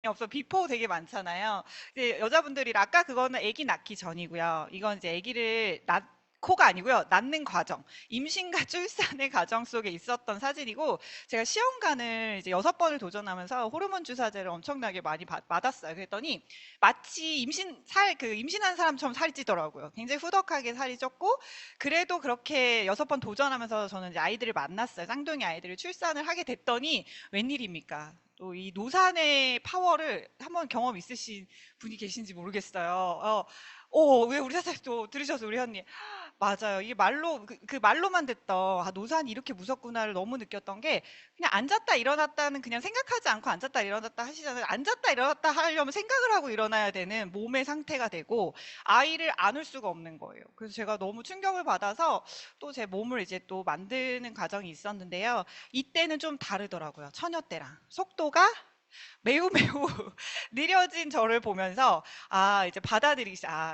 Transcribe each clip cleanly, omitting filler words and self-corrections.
없어. 비포 되게 많잖아요. 이제 여자분들이 아까 그거는 아기 낳기 전이고요. 이건 이제 아기를 낳고가 아니고요. 낳는 과정, 임신과 출산의 과정 속에 있었던 사진이고, 제가 시험관을 이제 6번을 도전하면서 호르몬 주사제를 엄청나게 많이 맞았어요. 그랬더니 마치 임신한 사람처럼 살이 찌더라고요. 굉장히 후덕하게 살이 쪘고, 그래도 그렇게 6번 도전하면서 저는 이제 아이들을 만났어요. 쌍둥이 아이들을 출산을 하게 됐더니 웬일입니까? 또 이 노산의 파워를 한번 경험 있으신 분이 계신지 모르겠어요. 왜 우리 사장님도 들으셔서 우리 언니. 맞아요. 이게 그 말로만 듣던, 아, 노산이 이렇게 무섭구나를 너무 느꼈던 게, 그냥 앉았다 일어났다는 그냥 생각하지 않고 앉았다 일어났다 하시잖아요. 앉았다 일어났다 하려면 생각을 하고 일어나야 되는 몸의 상태가 되고, 아이를 안을 수가 없는 거예요. 그래서 제가 너무 충격을 받아서 또 제 몸을 이제 또 만드는 과정이 있었는데요. 이때는 좀 다르더라고요. 처녀 때랑. 속도가 매우 매우 느려진 저를 보면서 이제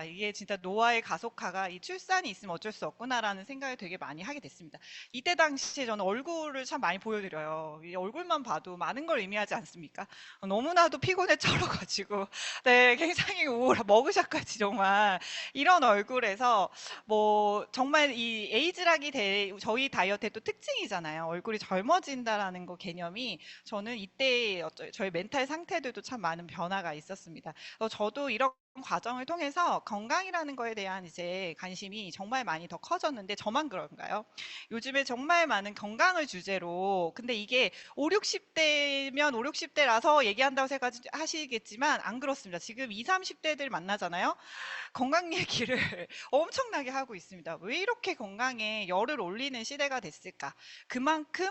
이게 진짜 노화의 가속화가 이 출산이 있으면 어쩔 수 없구나라는 생각을 되게 많이 하게 됐습니다. 이때 당시에 저는 얼굴을 참 많이 보여드려요. 이 얼굴만 봐도 많은 걸 의미하지 않습니까? 너무나도 피곤에 처져가지고 네, 굉장히 우울하 머그샷까지 정말 이런 얼굴에서 뭐 정말 이 저희 다이어트의 또 특징이잖아요. 얼굴이 젊어진다라는 거 개념이 저는 이때 저희 멘탈 상태들도 참 많은 변화가 있었습니다. 저도 이런 과정을 통해서 건강이라는 거에 대한 이제 관심이 정말 많이 더 커졌는데 저만 그런가요? 요즘에 정말 많은 건강을 주제로 근데 이게 5, 60대면 5, 60대라서 얘기한다고 생각하시겠지만 안 그렇습니다. 지금 20, 30대들 만나잖아요. 건강 얘기를 엄청나게 하고 있습니다. 왜 이렇게 건강에 열을 올리는 시대가 됐을까? 그만큼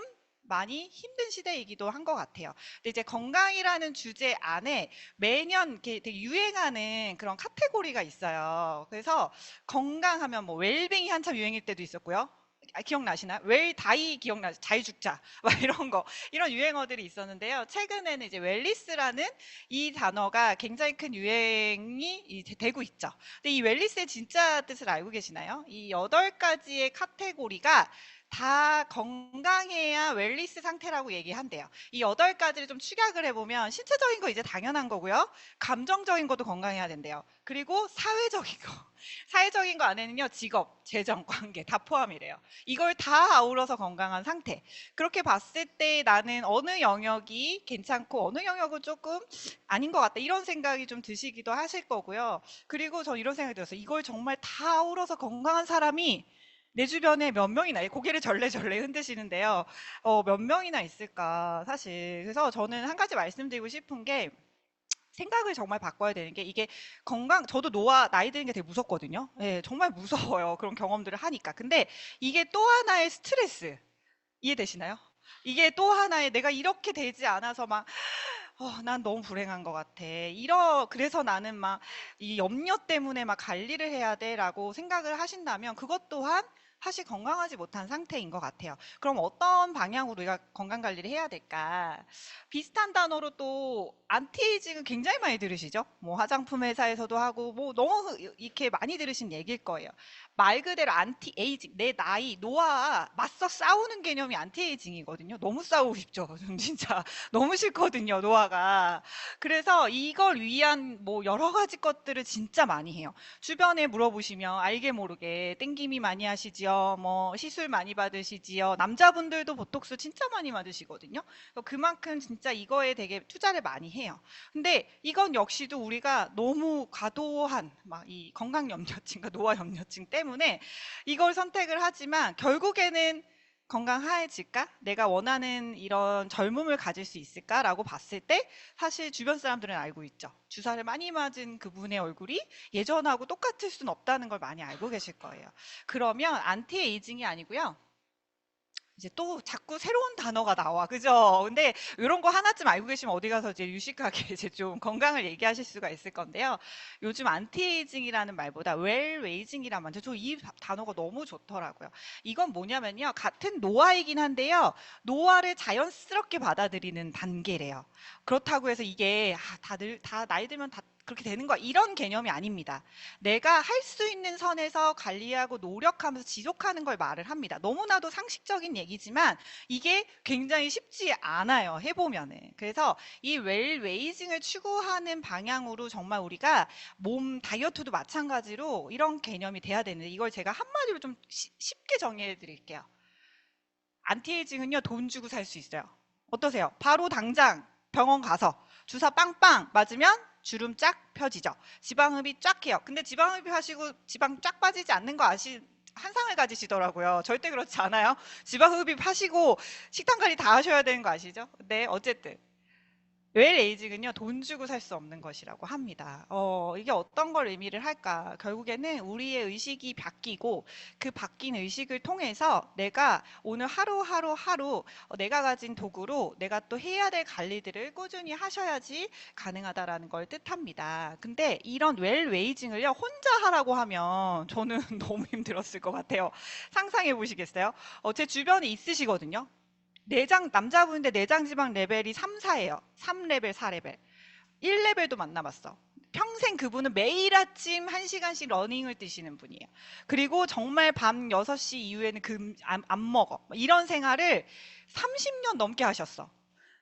많이 힘든 시대이기도 한 것 같아요. 근데 이제 건강이라는 주제 안에 매년 이렇게 되게 유행하는 그런 카테고리가 있어요. 그래서 건강하면 뭐 웰빙이 한참 유행일 때도 있었고요. 기억나시나요? 웰다이 기억나시죠? 자유죽자 막 이런 거 이런 유행어들이 있었는데요. 최근에는 이제 웰리스라는 이 단어가 굉장히 큰 유행이 되고 있죠. 근데 이 웰리스의 진짜 뜻을 알고 계시나요? 이 8가지의 카테고리가 다 건강해야 웰리스 상태라고 얘기한대요. 이 8가지를 좀 축약을 해보면 신체적인 거 이제 당연한 거고요. 감정적인 것도 건강해야 된대요. 그리고 사회적인 거. 사회적인 거 안에는요, 직업, 재정, 관계 다 포함이래요. 이걸 다 아우러서 건강한 상태. 그렇게 봤을 때 나는 어느 영역이 괜찮고 어느 영역은 조금 아닌 것 같다. 이런 생각이 좀 드시기도 하실 거고요. 그리고 저 이런 생각이 들었어요. 이걸 정말 다 아우러서 건강한 사람이 내 주변에 몇 명이나, 고개를 절레절레 흔드시는데요. 몇 명이나 있을까, 사실. 그래서 저는 한 가지 말씀드리고 싶은 게, 생각을 정말 바꿔야 되는 게, 이게 저도 나이 드는 게 되게 무섭거든요. 예, 정말 무서워요. 그런 경험들을 하니까. 근데 이게 또 하나의 스트레스. 이해되시나요? 이게 또 하나의 내가 이렇게 되지 않아서 난 너무 불행한 것 같아. 그래서 나는 이 염려 때문에 관리를 해야 돼라고 생각을 하신다면 그것 또한 사실 건강하지 못한 상태인 것 같아요. 그럼 어떤 방향으로 우리가 건강 관리를 해야 될까? 비슷한 단어로 또 안티에이징은 굉장히 많이 들으시죠? 뭐 화장품 회사에서도 하고 뭐 너무 이렇게 많이 들으신 얘기일 거예요. 말 그대로 안티에이징, 내 나이, 노화와 맞서 싸우는 개념이 안티에이징이거든요. 너무 싸우고 싶죠. 전 진짜 너무 싫거든요, 노화가. 그래서 이걸 위한 뭐 여러 가지 것들을 진짜 많이 해요. 주변에 물어보시면 알게 모르게 땡김이 많이 하시지요. 뭐 시술 많이 받으시지요. 남자분들도 보톡스 진짜 많이 받으시거든요. 그만큼 진짜 이거에 되게 투자를 많이 해요. 근데 이건 역시도 우리가 너무 과도한 이 건강 염려증과 노화 염려증 때문에 이걸 선택을 하지만 결국에는 건강해질까? 내가 원하는 이런 젊음을 가질 수 있을까라고 봤을 때 사실 주변 사람들은 알고 있죠. 주사를 많이 맞은 그분의 얼굴이 예전하고 똑같을 수는 없다는 걸 많이 알고 계실 거예요. 그러면 안티에이징이 아니고요. 이제 또 자꾸 새로운 단어가 나와. 그죠? 근데 이런 거 하나쯤 알고 계시면 어디 가서 이제 유식하게 이제 좀 건강을 얘기하실 수가 있을 건데요. 요즘 안티에이징이라는 말보다 웰웨이징이란 말, 저이 단어가 너무 좋더라고요. 이건 뭐냐면요. 같은 노화이긴 한데요. 노화를 자연스럽게 받아들이는 단계래요. 그렇다고 해서 이게 다들 다 나이 들면 다 그렇게 되는 거야. 이런 개념이 아닙니다. 내가 할 수 있는 선에서 관리하고 노력하면서 지속하는 걸 말을 합니다. 너무나도 상식적인 얘기지만 이게 굉장히 쉽지 않아요. 해보면은. 그래서 이 웰웨이징을 추구하는 방향으로 정말 우리가 몸 다이어트도 마찬가지로 이런 개념이 돼야 되는데 이걸 제가 한마디로 좀 쉽게 정리해 드릴게요. 안티에이징은요, 돈 주고 살 수 있어요. 어떠세요? 바로 당장 병원 가서 주사 빵빵 맞으면 주름 쫙 펴지죠. 지방흡입 쫙 해요. 근데 지방흡입 하시고 지방 쫙 빠지지 않는 거 한상을 가지시더라고요. 절대 그렇지 않아요. 지방흡입 하시고 식단 관리 다 하셔야 되는 거 아시죠? 네, 어쨌든. 웰에이징은요, 돈 주고 살 수 없는 것이라고 합니다. 이게 어떤 걸 의미를 할까? 결국에는 우리의 의식이 바뀌고 그 바뀐 의식을 통해서 내가 오늘 하루 내가 가진 도구로 내가 또 해야 될 관리들을 꾸준히 하셔야지 가능하다라는 걸 뜻합니다. 근데 이런 웰웨이징을요, 혼자 하라고 하면 저는 너무 힘들었을 것 같아요. 상상해 보시겠어요? 제 주변에 있으시거든요. 내장 남자분인데 내장 지방 레벨이 3, 4예요. 3레벨, 4레벨. 1레벨도 만 남았어. 평생 그분은 매일 아침 1시간씩 러닝을 뛰시는 분이에요. 그리고 정말 밤 6시 이후에는 안 먹어. 이런 생활을 30년 넘게 하셨어.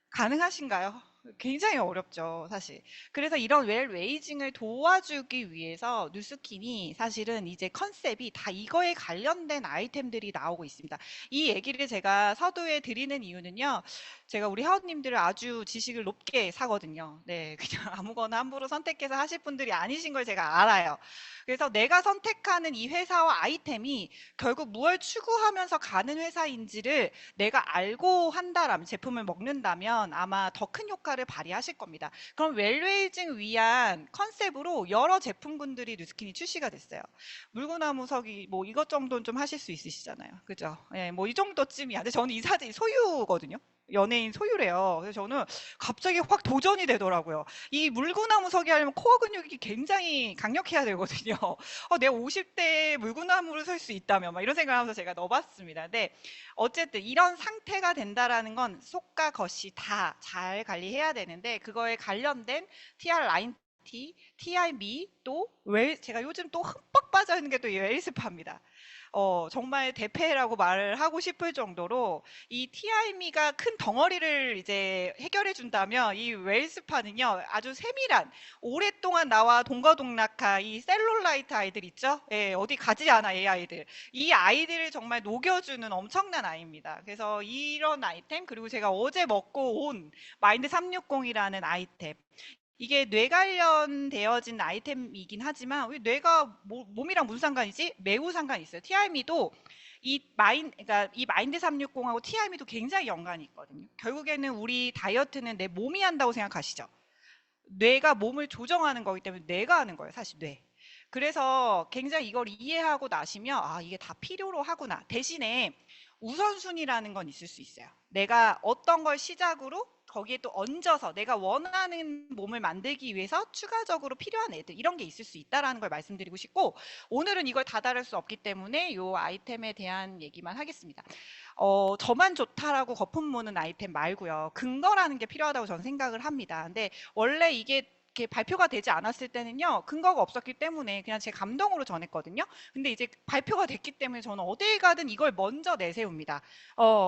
가능하신가요? 굉장히 어렵죠, 사실. 그래서 이런 웰웨이징을 도와주기 위해서 뉴스킨이 사실은 이제 컨셉이 다 이거에 관련된 아이템들이 나오고 있습니다. 이 얘기를 제가 서두에 드리는 이유는요, 제가 우리 회원님들을 아주 지식을 높게 사거든요. 네, 그냥 아무거나 함부로 선택해서 하실 분들이 아니신 걸 제가 알아요. 그래서 내가 선택하는 이 회사와 아이템이 결국 무엇을 추구하면서 가는 회사인지를 내가 알고 한다라면, 제품을 먹는다면 아마 더 큰 효과를 발휘하실 겁니다. 그럼 웰웨이징 위한 컨셉으로 여러 제품군들이 뉴스킨이 출시가 됐어요. 물구나무서기 뭐 이것 정도는 좀 하실 수 있으시잖아요. 그죠? 예, 뭐 이 정도쯤이야. 근데 저는 이 사진 소유거든요. 연예인 소유래요. 그래서 저는 갑자기 확 도전이 되더라고요. 이 물구나무 서기 하려면 코어 근육이 굉장히 강력해야 되거든요. 내가 50대에 물구나무를 설 수 있다면 막 이런 생각을 하면서 제가 넣어봤습니다. 근데 어쨌든 이런 상태가 된다라는 건 속과 겉이 다 잘 관리해야 되는데 그거에 관련된 TR 라인 TIB 또 제가 요즘 또 흠뻑 빠져 있는 게 또 웰스파입니다. 정말 대패라고 말을 하고 싶을 정도로 이 TIM이가 큰 덩어리를 이제 해결해 준다면 이 웰스파는요 아주 세밀한 오랫동안 나와 동거동락한 이 셀룰라이트 아이들 있죠? 예, 어디 가지 않아 이 아이들. 이 아이들을 정말 녹여주는 엄청난 아이입니다. 그래서 이런 아이템 그리고 제가 어제 먹고 온 마인드 360이라는 아이템. 이게 뇌 관련되어진 아이템이긴 하지만 우리 뇌가 몸이랑 무슨 상관이지? 매우 상관이 있어요. TIM도 그러니까 이 마인드 360하고 TIM도 굉장히 연관이 있거든요. 결국에는 우리 다이어트는 내 몸이 한다고 생각하시죠? 뇌가 몸을 조정하는 거기 때문에 뇌가 하는 거예요, 사실 뇌. 그래서 굉장히 이걸 이해하고 나시면 아, 이게 다 필요로 하구나. 대신에 우선순위라는 건 있을 수 있어요. 내가 어떤 걸 시작으로 거기에 또 얹어서 내가 원하는 몸을 만들기 위해서 추가적으로 필요한 애들 이런 게 있을 수 있다라는 걸 말씀드리고 싶고 오늘은 이걸 다 다룰 수 없기 때문에 이 아이템에 대한 얘기만 하겠습니다. 저만 좋다라고 거품 무는 아이템 말고요. 근거라는 게 필요하다고 저는 생각을 합니다. 근데 원래 이게 이렇게 발표가 되지 않았을 때는요 근거가 없었기 때문에 그냥 제 감동으로 전했거든요. 근데 이제 발표가 됐기 때문에 저는 어딜 가든 이걸 먼저 내세웁니다.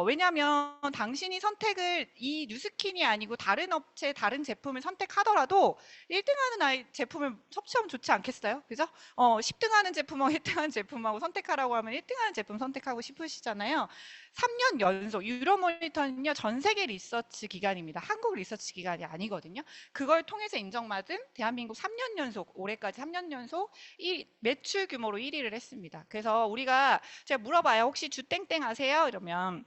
왜냐하면 당신이 선택을 이 뉴스킨이 아니고 다른 업체 다른 제품을 선택하더라도 1등하는 제품을 섭취하면 좋지 않겠어요? 그죠? 10등하는 제품하고 1등하는 제품하고 선택하라고 하면 1등하는 제품 선택하고 싶으시잖아요. 3년 연속 유로모니터는요 전 세계 리서치 기관입니다. 한국 리서치 기관이 아니거든요. 그걸 통해서 인정받은 대한민국 3년 연속 올해까지 3년 연속 매출 규모로 1위를 했습니다. 그래서 우리가 제가 물어봐요. 혹시 주땡땡 아세요? 이러면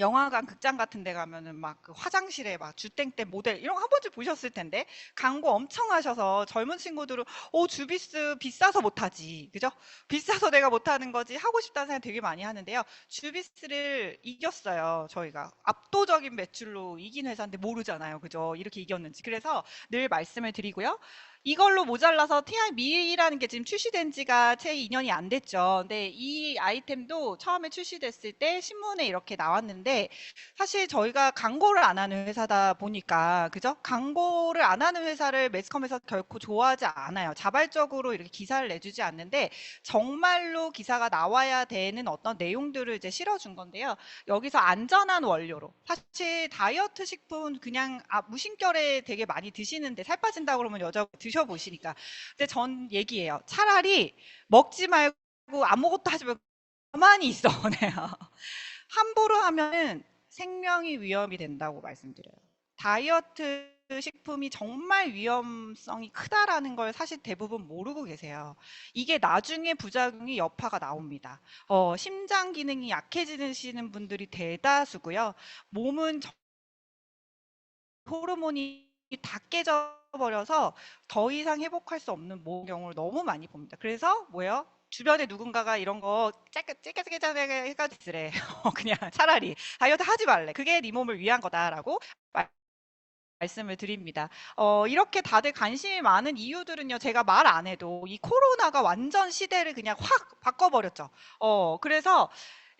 영화관, 극장 같은 데 가면은 막 그 화장실에 막 주땡땡 모델 이런 거 한 번쯤 보셨을 텐데 광고 엄청 하셔서 젊은 친구들은 주비스 비싸서 못하지 그죠? 비싸서 내가 못하는 거지 하고 싶다는 생각 되게 많이 하는데요. 주비스를 이겼어요. 저희가 압도적인 매출로 이긴 회사인데 모르잖아요. 그죠? 이렇게 이겼는지. 그래서 늘 말씀을 드리고요. 이걸로 모자라서 TI 미라는 게 지금 출시된 지가 채 2년이 안 됐죠. 근데 이 아이템도 처음에 출시됐을 때 신문에 이렇게 나왔는데 사실 저희가 광고를 안 하는 회사다 보니까 그죠? 광고를 안 하는 회사를 매스컴에서 결코 좋아하지 않아요. 자발적으로 이렇게 기사를 내주지 않는데 정말로 기사가 나와야 되는 어떤 내용들을 이제 실어준 건데요. 여기서 안전한 원료로 사실 다이어트 식품 그냥 무심결에 되게 많이 드시는데 살 빠진다 그러면 여자 드셔보시니까 근데 전 얘기해요. 차라리 먹지 말고 아무것도 하지 말고 가만히 있어. 네. 함부로 하면은 생명이 위험이 된다고 말씀드려요. 다이어트 식품이 정말 위험성이 크다라는 걸 사실 대부분 모르고 계세요. 이게 나중에 부작용이 여파가 나옵니다. 심장 기능이 약해지시는 분들이 대다수고요. 몸은 호르몬이 다 깨져버려서 더 이상 회복할 수 없는 경우를 너무 많이 봅니다. 그래서 뭐예요? 주변에 누군가가 이런 거 깨끗하게 해가지고 쓰래. 그냥 차라리 다이어트 하지 말래. 그게 네 몸을 위한 거다라고 말씀을 드립니다. 이렇게 다들 관심이 많은 이유들은요, 제가 말 안 해도 이 코로나가 완전 시대를 그냥 확 바꿔버렸죠. 그래서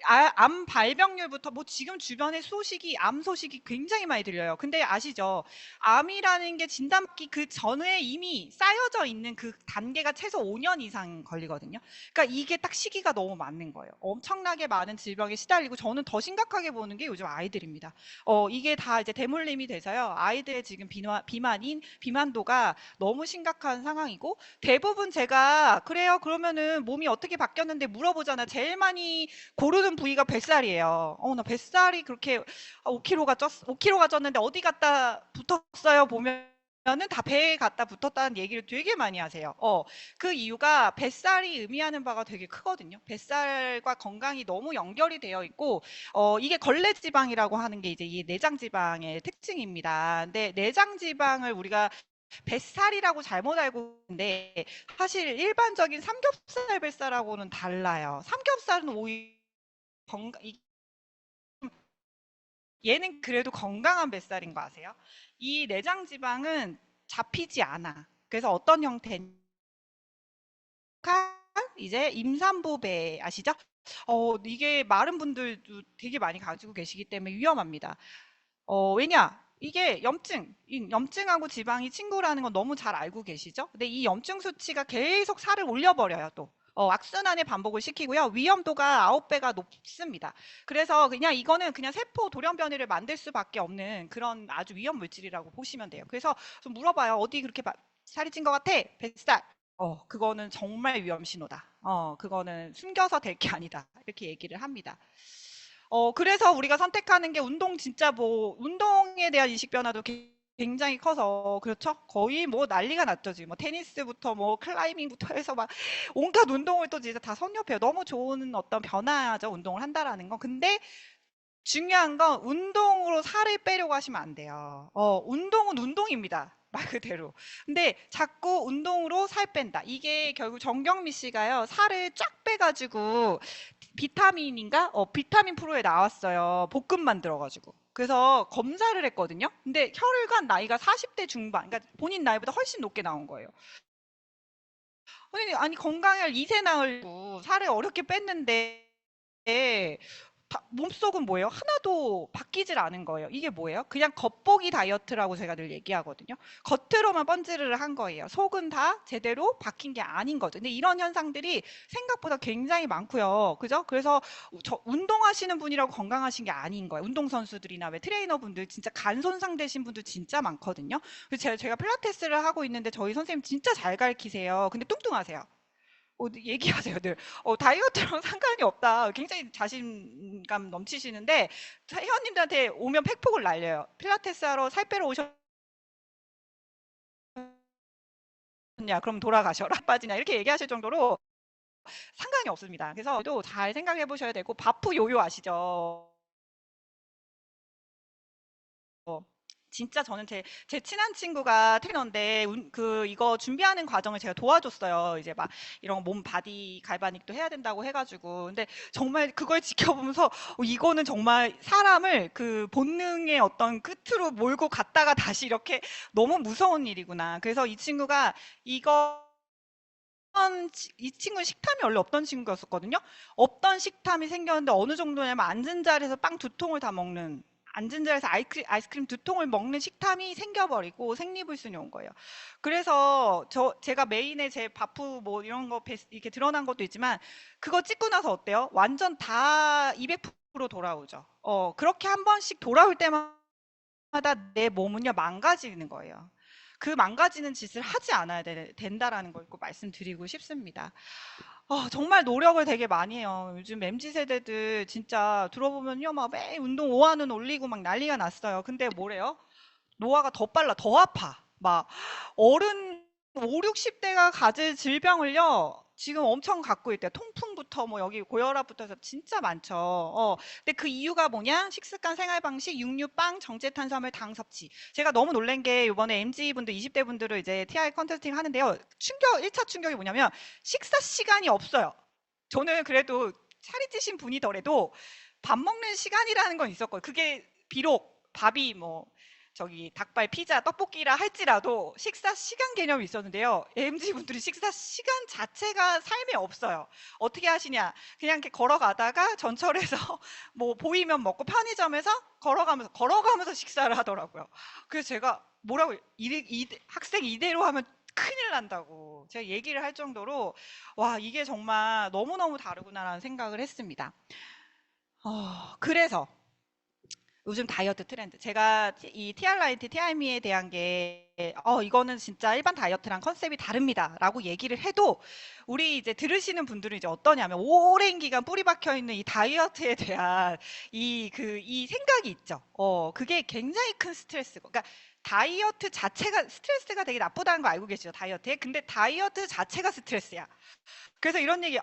암 발병률부터 뭐 지금 주변에 암 소식이 굉장히 많이 들려요. 근데 아시죠? 암이라는 게 진단받기 그 전에 이미 쌓여져 있는 그 단계가 최소 5년 이상 걸리거든요. 그러니까 이게 딱 시기가 너무 맞는 거예요. 엄청나게 많은 질병에 시달리고 저는 더 심각하게 보는 게 요즘 아이들입니다. 이게 다 이제 대물림이 돼서요. 아이들의 지금 비만도가 너무 심각한 상황이고 대부분 제가 그래요. 그러면은 몸이 어떻게 바뀌었는데 물어보잖아. 제일 많이 고르는 부위가 뱃살이에요. 나 뱃살이 그렇게 5kg가 쪘는데 어디 갔다 붙었어요? 보면은 다 배에 갖다 붙었다는 얘기를 되게 많이 하세요. 그 이유가 뱃살이 의미하는 바가 되게 크거든요. 뱃살과 건강이 너무 연결이 되어 있고, 이게 걸레지방이라고 하는 게 이제 이 내장지방의 특징입니다. 근데 내장지방을 우리가 뱃살이라고 잘못 알고 있는데 사실 일반적인 삼겹살 뱃살하고는 달라요. 삼겹살은 오히려 건강, 얘는 그래도 건강한 뱃살인 거 아세요? 이 내장 지방은 잡히지 않아. 그래서 어떤 형태냐? 이제 임산부 배 아시죠? 이게 마른 분들도 되게 많이 가지고 계시기 때문에 위험합니다. 왜냐? 이게 염증하고 지방이 친구라는 건 너무 잘 알고 계시죠? 근데 이 염증 수치가 계속 살을 올려버려요, 또. 악순환의 반복을 시키고요. 위험도가 9배가 높습니다. 그래서 그냥 이거는 그냥 세포 돌연변이를 만들 수밖에 없는 그런 아주 위험 물질이라고 보시면 돼요. 그래서 좀 물어봐요. 어디 그렇게 살이 찐 것 같아? 뱃살. 그거는 정말 위험 신호다. 그거는 숨겨서 될 게 아니다. 이렇게 얘기를 합니다. 그래서 우리가 선택하는 게 진짜 뭐, 운동에 대한 인식 변화도 굉장히 커서, 그렇죠? 거의 뭐 난리가 났죠, 지금. 뭐 테니스부터 뭐 클라이밍부터 해서 막 온갖 운동을 또 진짜 다 섭렵해요. 너무 좋은 어떤 변화죠, 운동을 한다라는 건. 근데 중요한 건 운동으로 살을 빼려고 하시면 안 돼요. 운동은 운동입니다. 말 그대로. 근데 자꾸 운동으로 살 뺀다. 이게 결국 정경미 씨가요, 살을 쫙 빼가지고 비타민인가? 비타민 프로에 나왔어요. 볶음 만들어가지고. 그래서 검사를 했거든요. 근데 혈관 나이가 40대 중반, 그러니까 본인 나이보다 훨씬 높게 나온 거예요. 아니 건강을 이세 나으려고 살을 어렵게 뺐는데 몸속은 뭐예요? 하나도 바뀌질 않은 거예요. 이게 뭐예요? 그냥 겉보기 다이어트라고 제가 늘 얘기하거든요. 겉으로만 번지르르 한 거예요. 속은 다 제대로 바뀐 게 아닌 거죠. 근데 이런 현상들이 생각보다 굉장히 많고요. 그죠? 그래서 운동하시는 분이라고 건강하신 게 아닌 거예요. 운동선수들이나 왜 트레이너분들 진짜 간 손상되신 분들 진짜 많거든요. 그래서 제가 필라테스를 하고 있는데 저희 선생님 진짜 잘 가르치세요. 근데 뚱뚱하세요. 얘기하세요, 늘. 다이어트랑 상관이 없다. 굉장히 자신감 넘치시는데, 회원님들한테 오면 팩폭을 날려요. 필라테스 하러 살 빼러 오셨냐? 그럼 돌아가셔라. 빠지냐? 이렇게 얘기하실 정도로 상관이 없습니다. 그래서 또 잘 생각해 보셔야 되고, 바프 요요 아시죠? 진짜 저는 제 친한 친구가 트레이너인데 이거 준비하는 과정을 제가 도와줬어요. 이제 막 이런 몸 바디 갈바닉도 해야 된다고 해가지고. 근데 정말 그걸 지켜보면서 이거는 정말 사람을 그 본능의 어떤 끝으로 몰고 갔다가 다시 이렇게 너무 무서운 일이구나. 그래서 이 친구가 이 친구는 식탐이 원래 없던 친구였었거든요. 없던 식탐이 생겼는데 어느 정도냐면 앉은 자리에서 빵 두 통을 다 먹는, 앉은 자리에서 아이스크림 두 통을 먹는 식탐이 생겨버리고 생리불순이 온 거예요. 그래서 제가 메인에 제 바프 뭐 이런 거 이렇게 드러난 것도 있지만 그거 찍고 나서 어때요? 완전 다 200% 돌아오죠. 그렇게 한 번씩 돌아올 때마다 내 몸은요 망가지는 거예요. 그 망가지는 짓을 하지 않아야 된다라는 걸 꼭 말씀드리고 싶습니다. 정말 노력을 되게 많이 해요. 요즘 MZ 세대들 진짜 들어보면요, 막 매일 운동 5화는 올리고 막 난리가 났어요. 근데 뭐래요? 노화가 더 빨라, 더 아파. 막 어른 5, 60대가 가질 질병을요, 지금 엄청 갖고 있대요. 통풍부터 뭐 여기 고혈압부터 해서 진짜 많죠. 근데 그 이유가 뭐냐? 식습관, 생활방식, 육류, 빵, 정제탄수화물, 당 섭취. 제가 너무 놀란 게 이번에 MZ 분들, 20대 분들을 이제 TI 컨설팅 하는데요. 1차 충격이 뭐냐면 식사 시간이 없어요. 저는 그래도 살이 찌신 분이더라도 밥 먹는 시간이라는 건 있었거든요. 그게 비록 밥이 뭐 저기 닭발, 피자, 떡볶이라 할지라도 식사 시간 개념이 있었는데요. MZ 분들이 식사 시간 자체가 삶에 없어요. 어떻게 하시냐? 그냥 이렇게 걸어가다가 전철에서 뭐 보이면 먹고 편의점에서 걸어가면서 식사를 하더라고요. 그래서 제가 뭐라고 학생 이대로 하면 큰일 난다고 제가 얘기를 할 정도로 와, 이게 정말 너무너무 다르구나라는 생각을 했습니다. 그래서 요즘 다이어트 트렌드. 제가 이 TR라이트, TIM에 대한 게, 이거는 진짜 일반 다이어트랑 컨셉이 다릅니다. 라고 얘기를 해도, 우리 이제 들으시는 분들은 이제 어떠냐면, 오랜 기간 뿌리 박혀 있는 이 다이어트에 대한 이 생각이 있죠. 그게 굉장히 큰 스트레스고. 그러니까 다이어트 자체가 스트레스가 되게 나쁘다는 거 알고 계시죠? 다이어트에. 근데 다이어트 자체가 스트레스야. 그래서 이런 얘기,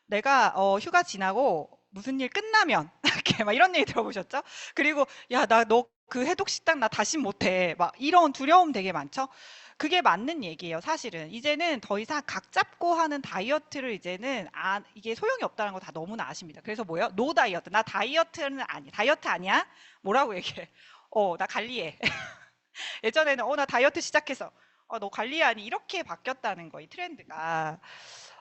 내가 휴가 지나고 무슨 일 끝나면 이렇게 막 이런 얘기 들어보셨죠? 그리고 야, 나 너 그 해독 식단 나 다시 못해. 막 이런 두려움 되게 많죠? 그게 맞는 얘기예요, 사실은. 이제는 더 이상 각 잡고 하는 다이어트를 이제는 이게 소용이 없다는 거 다 너무나 아십니다. 그래서 뭐예요? 노 다이어트. 나 다이어트는 아니야. 다이어트 아니야? 뭐라고 얘기해? 나 관리해. 예전에는 나 다이어트 시작해서 너 관리하니 이렇게 바뀌었다는 거, 이 트렌드가.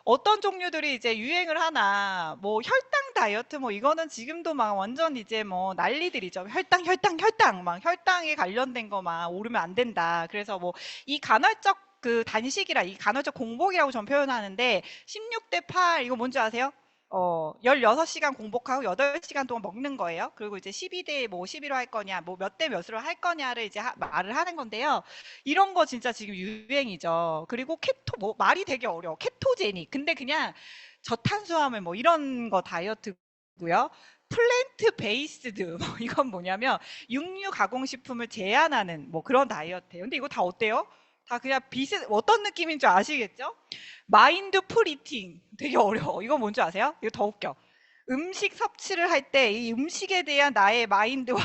어떤 종류들이 이제 유행을 하나, 뭐 혈당 다이어트, 뭐 이거는 지금도 막 완전 이제 뭐 난리들이죠. 혈당 막 혈당에 관련된 거 막 오르면 안 된다. 그래서 뭐 이 간헐적 그 단식이라, 이 간헐적 공복이라고 전 표현하는데 16대 8 이거 뭔지 아세요? 16시간 공복하고 8시간 동안 먹는 거예요. 그리고 이제 12대 뭐 11로 할 거냐, 뭐 몇 대 몇으로 할 거냐를 이제 말을 하는 건데요. 이런 거 진짜 지금 유행이죠. 그리고 뭐 말이 되게 어려워. 케토제닉. 근데 그냥 저탄수화물 뭐 이런 거 다이어트고요. 플랜트 베이스드 뭐 이건 뭐냐면 육류 가공식품을 제한하는 뭐 그런 다이어트예요. 근데 이거 다 어때요? 다 그냥 어떤 느낌인 줄 아시겠죠? 마인드풀 이팅 되게 어려워. 이거 뭔지 아세요? 이거 더 웃겨. 음식 섭취를 할 때 이 음식에 대한 나의 마인드와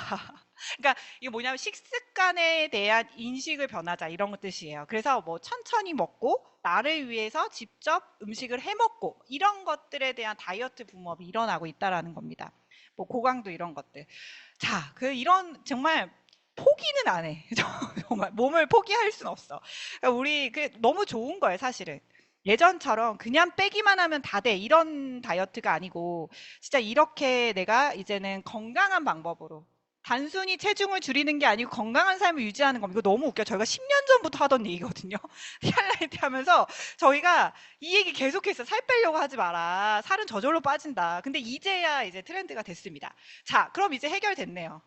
그러니까 이게 뭐냐면 식습관에 대한 인식을 변하자 이런 뜻이에요. 그래서 뭐 천천히 먹고 나를 위해서 직접 음식을 해 먹고 이런 것들에 대한 다이어트 붐업이 일어나고 있다라는 겁니다. 뭐 고강도 이런 것들. 자, 이런 정말 포기는 안 해. 정말 몸을 포기할 순 없어. 그러니까 우리 너무 좋은 거예요, 사실은. 예전처럼 그냥 빼기만 하면 다 돼. 이런 다이어트가 아니고 진짜 이렇게 내가 이제는 건강한 방법으로 단순히 체중을 줄이는 게 아니고 건강한 삶을 유지하는 겁니다. 이거 너무 웃겨. 저희가 10년 전부터 하던 얘기거든요. 히알라이트 하면서 저희가 이 얘기 계속했어요. 살 빼려고 하지 마라. 살은 저절로 빠진다. 근데 이제야 이제 트렌드가 됐습니다. 자, 그럼 이제 해결됐네요.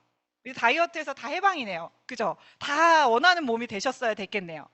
다이어트에서 다 해방이네요. 그죠? 다 원하는 몸이 되셨어야 됐겠네요.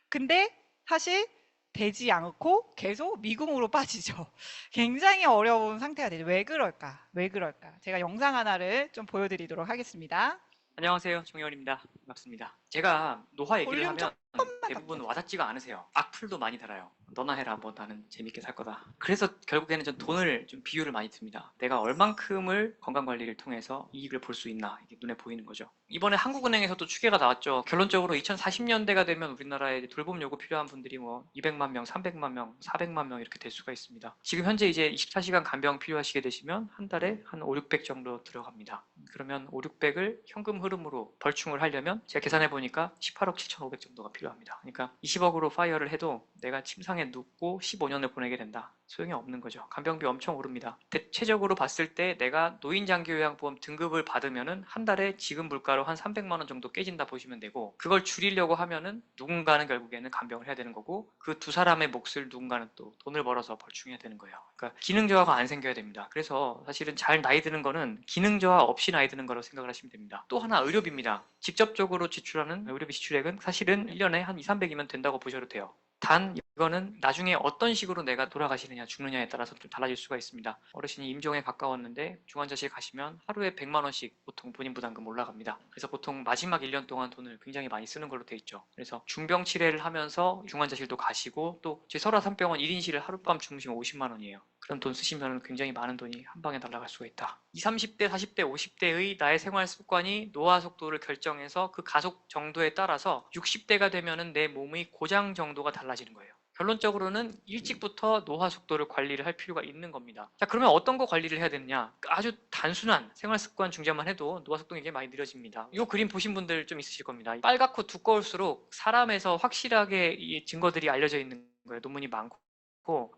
근데 사실 되지 않고 계속 미궁으로 빠지죠. 굉장히 어려운 상태가 되죠. 왜 그럴까? 왜 그럴까? 제가 영상 하나를 좀 보여드리도록 하겠습니다. 안녕하세요. 정혜원입니다. 반갑습니다. 제가 노화 얘기를 볼륨 하면 조금만 더 대부분 켜주세요. 와닿지가 않으세요. 악플 풀도 많이 달아요. 너나 해라. 뭐 나는 재밌게 살 거다. 그래서 결국에는 전 돈을 좀 비율을 많이 듭니다. 내가 얼만큼을 건강관리를 통해서 이익을 볼 수 있나 이게 눈에 보이는 거죠. 이번에 한국은행에서도 추계가 나왔죠. 결론적으로 2040년대가 되면 우리나라에 돌봄 요구 필요한 분들이 뭐 200만 명, 300만 명, 400만 명 이렇게 될 수가 있습니다. 지금 현재 이제 24시간 간병 필요하시게 되시면 한 달에 한 5, 600 정도 들어갑니다. 그러면 5, 600을 현금 흐름으로 벌충을 하려면 제가 계산해 보니까 18억 7,500 정도가 필요합니다. 그러니까 20억으로 파이어를 해도 내가 침상에 눕고 15년을 보내게 된다. 소용이 없는 거죠. 간병비 엄청 오릅니다. 대체적으로 봤을 때 내가 노인장기요양보험 등급을 받으면은 한 달에 지금 물가로 한 300만 원 정도 깨진다 보시면 되고, 그걸 줄이려고 하면은 누군가는 결국에는 간병을 해야 되는 거고, 그 두 사람의 몫을 누군가는 또 돈을 벌어서 벌충해야 되는 거예요. 그러니까 기능 저하가 안 생겨야 됩니다. 그래서 사실은 잘 나이 드는 거는 기능 저하 없이 나이 드는 거라고 생각을 하시면 됩니다. 또 하나 의료비입니다. 직접적으로 지출하는 의료비 지출액은 사실은 1년에 한 2, 300이면 된다고 보셔도 돼요. 단 이거는 나중에 어떤 식으로 내가 돌아가시느냐 죽느냐에 따라서 좀 달라질 수가 있습니다. 어르신이 임종에 가까웠는데 중환자실 가시면 하루에 100만 원씩 보통 본인 부담금 올라갑니다. 그래서 보통 마지막 1년 동안 돈을 굉장히 많이 쓰는 걸로 돼 있죠. 그래서 중병 치레를 하면서 중환자실도 가시고, 또 제 설화산병원 1인실을 하룻밤 주무시면 50만 원이에요. 그런 돈 쓰시면 굉장히 많은 돈이 한 방에 날아갈 수가 있다. 20, 30대, 40대, 50대의 나의 생활 습관이 노화 속도를 결정해서 그 가속 정도에 따라서 60대가 되면은 내 몸의 고장 정도가 달라지는 거예요. 결론적으로는 일찍부터 노화 속도를 관리를 할 필요가 있는 겁니다. 자, 그러면 어떤 거 관리를 해야 되느냐? 아주 단순한 생활 습관 중재만 해도 노화 속도가 굉장히 많이 느려집니다. 이 그림 보신 분들 좀 있으실 겁니다. 빨갛고 두꺼울수록 사람에서 확실하게 이 증거들이 알려져 있는 거예요. 논문이 많고.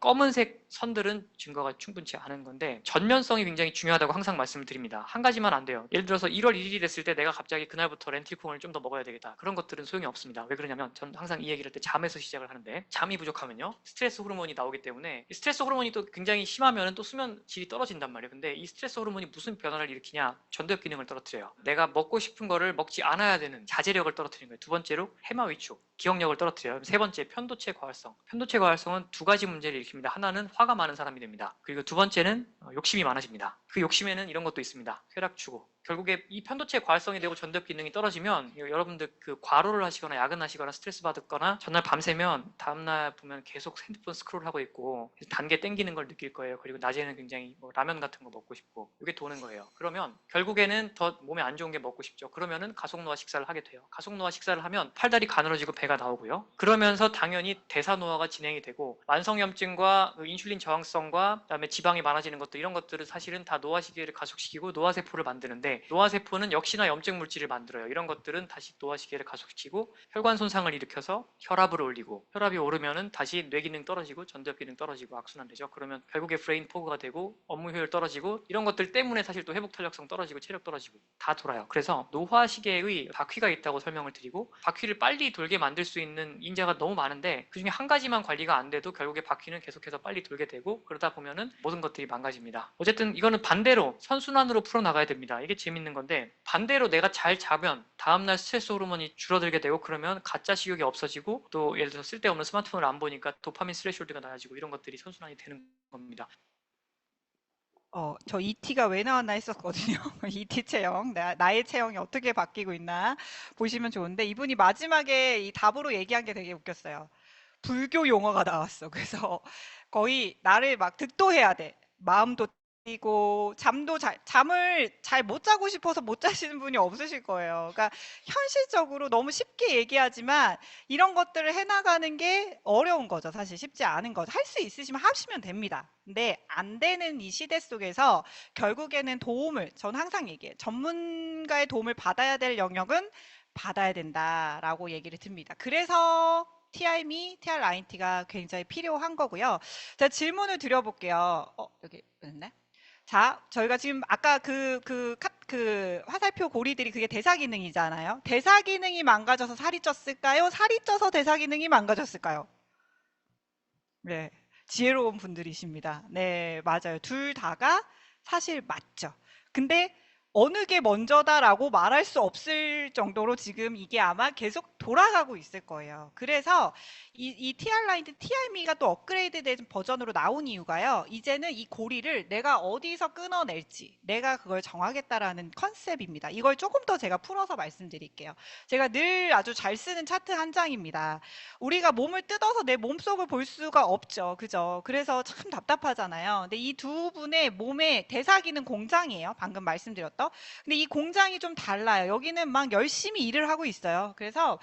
검은색 선들은 증거가 충분치 않은 건데, 전면성이 굉장히 중요하다고 항상 말씀을 드립니다. 한 가지만 안 돼요. 예를 들어서 1월 1일이 됐을 때 내가 갑자기 그날부터 렌틸콩을 좀 더 먹어야 되겠다. 그런 것들은 소용이 없습니다. 왜 그러냐면 전 항상 이 얘기를 할 때 잠에서 시작을 하는데, 잠이 부족하면요 스트레스 호르몬이 나오기 때문에, 스트레스 호르몬이 또 굉장히 심하면 또 수면 질이 떨어진단 말이에요. 근데 이 스트레스 호르몬이 무슨 변화를 일으키냐? 전두엽 기능을 떨어뜨려요. 내가 먹고 싶은 거를 먹지 않아야 되는 자제력을 떨어뜨리는 거예요. 두 번째로 해마 위축, 기억력을 떨어뜨려요. 세 번째 편도체 과활성. 편도체 과활성은 두 가지 문제를 일으킵니다. 하나는 화가 많은 사람이 됩니다. 그리고 두 번째는 욕심이 많아집니다. 그 욕심에는 이런 것도 있습니다. 쾌락 추구. 결국에 이 편도체 과활성이 되고 전두엽 기능이 떨어지면, 여러분들 그 과로를 하시거나 야근하시거나 스트레스 받거나 전날 밤새면 다음날 보면 계속 핸드폰 스크롤 하고 있고 단계 땡기는 걸 느낄 거예요. 그리고 낮에는 굉장히 뭐 라면 같은 거 먹고 싶고, 이게 도는 거예요. 그러면 결국에는 더 몸에 안 좋은 게 먹고 싶죠. 그러면은 가속노화 식사를 하게 돼요. 가속노화 식사를 하면 팔다리 가늘어지고 배가 나오고요. 그러면서 당연히 대사노화가 진행이 되고, 만성염증과 인슐린 저항성과 그다음에 지방이 많아지는 것들, 이런 것들은 사실은 다 노화 시계를 가속시키고 노화세포를 만드는데, 노화세포는 역시나 염증 물질을 만들어요. 이런 것들은 다시 노화 시계를 가속시키고 혈관 손상을 일으켜서 혈압을 올리고, 혈압이 오르면은 다시 뇌 기능 떨어지고 전두엽 기능 떨어지고 악순환되죠. 그러면 결국에 브레인 포그가 되고 업무 효율 떨어지고, 이런 것들 때문에 사실 또 회복 탄력성 떨어지고 체력 떨어지고 다 돌아요. 그래서 노화 시계의 바퀴가 있다고 설명을 드리고, 바퀴를 빨리 돌게 만들 수 있는 인자가 너무 많은데 그중에 한 가지만 관리가 안 돼도 결국에 바퀴는 계속해서 빨리 돌게 되고, 그러다 보면은 모든 것들이 망가집니다. 어쨌든 이거는 반대로 선순환으로 풀어나가야 됩니다. 이게 재밌는 건데, 반대로 내가 잘 자면 다음날 스트레스 호르몬이 줄어들게 되고, 그러면 가짜 식욕이 없어지고, 또 예를 들어서 쓸데없는 스마트폰을 안 보니까 도파민 스레시홀드가 낮아지고, 이런 것들이 선순환이 되는 겁니다. 저 ET가 왜 나왔나 했었거든요. ET 체형, 나의 체형이 어떻게 바뀌고 있나 보시면 좋은데, 이분이 마지막에 이 답으로 얘기한 게 되게 웃겼어요. 불교 용어가 나왔어. 그래서 거의 나를 막 득도해야 돼. 마음도 뛰고 잠을 잘 못 자고 싶어서 못 자시는 분이 없으실 거예요. 그러니까 현실적으로 너무 쉽게 얘기하지만 이런 것들을 해나가는 게 어려운 거죠. 사실 쉽지 않은 거죠. 할 수 있으시면 하시면 됩니다. 근데 안 되는 이 시대 속에서 결국에는 전 항상 얘기해요. 전문가의 도움을 받아야 될 영역은 받아야 된다라고 얘기를 듭니다. 그래서 TIME, TRINT가 굉장히 필요한 거고요. 자, 질문을 드려볼게요. 여기 있네. 자, 저희가 지금 아까 그 화살표 고리들이 그게 대사 기능이잖아요. 대사 기능이 망가져서 살이 쪘을까요? 살이 쪄서 대사 기능이 망가졌을까요? 네, 지혜로운 분들이십니다. 네, 맞아요. 둘 다가 사실 맞죠. 근데 어느 게 먼저다라고 말할 수 없을 정도로 지금 이게 아마 계속 돌아가고 있을 거예요. 그래서 이 TR-라인, TRME가 또 업그레이드된 버전으로 나온 이유가요. 이제는 이 고리를 내가 어디서 끊어낼지 내가 그걸 정하겠다라는 컨셉입니다. 이걸 조금 더 제가 풀어서 말씀드릴게요. 제가 늘 아주 잘 쓰는 차트 한 장입니다. 우리가 몸을 뜯어서 내 몸속을 볼 수가 없죠. 그죠? 그래서 참 답답하잖아요. 근데 이 두 분의 몸의 대사기는 공장이에요. 방금 말씀드렸던. 근데 이 공장이 좀 달라요. 여기는 막 열심히 일을 하고 있어요. 그래서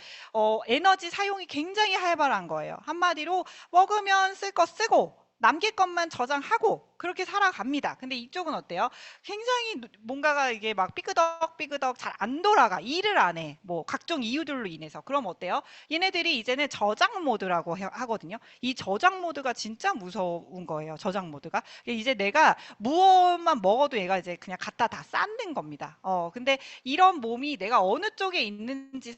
에너지 사용이 굉장히 활발한 거예요. 한마디로 먹으면 쓸 거 쓰고 남길 것만 저장하고 그렇게 살아갑니다. 근데 이쪽은 어때요? 굉장히 뭔가가 이게 막 삐그덕 잘 안 돌아가. 일을 안 해. 뭐 각종 이유들로 인해서. 그럼 어때요? 얘네들이 이제는 저장 모드라고 하거든요. 이 저장 모드가 진짜 무서운 거예요. 저장 모드가. 이제 내가 무엇만 먹어도 얘가 이제 그냥 갖다 다 쌓는 겁니다. 근데 이런 몸이 내가 어느 쪽에 있는지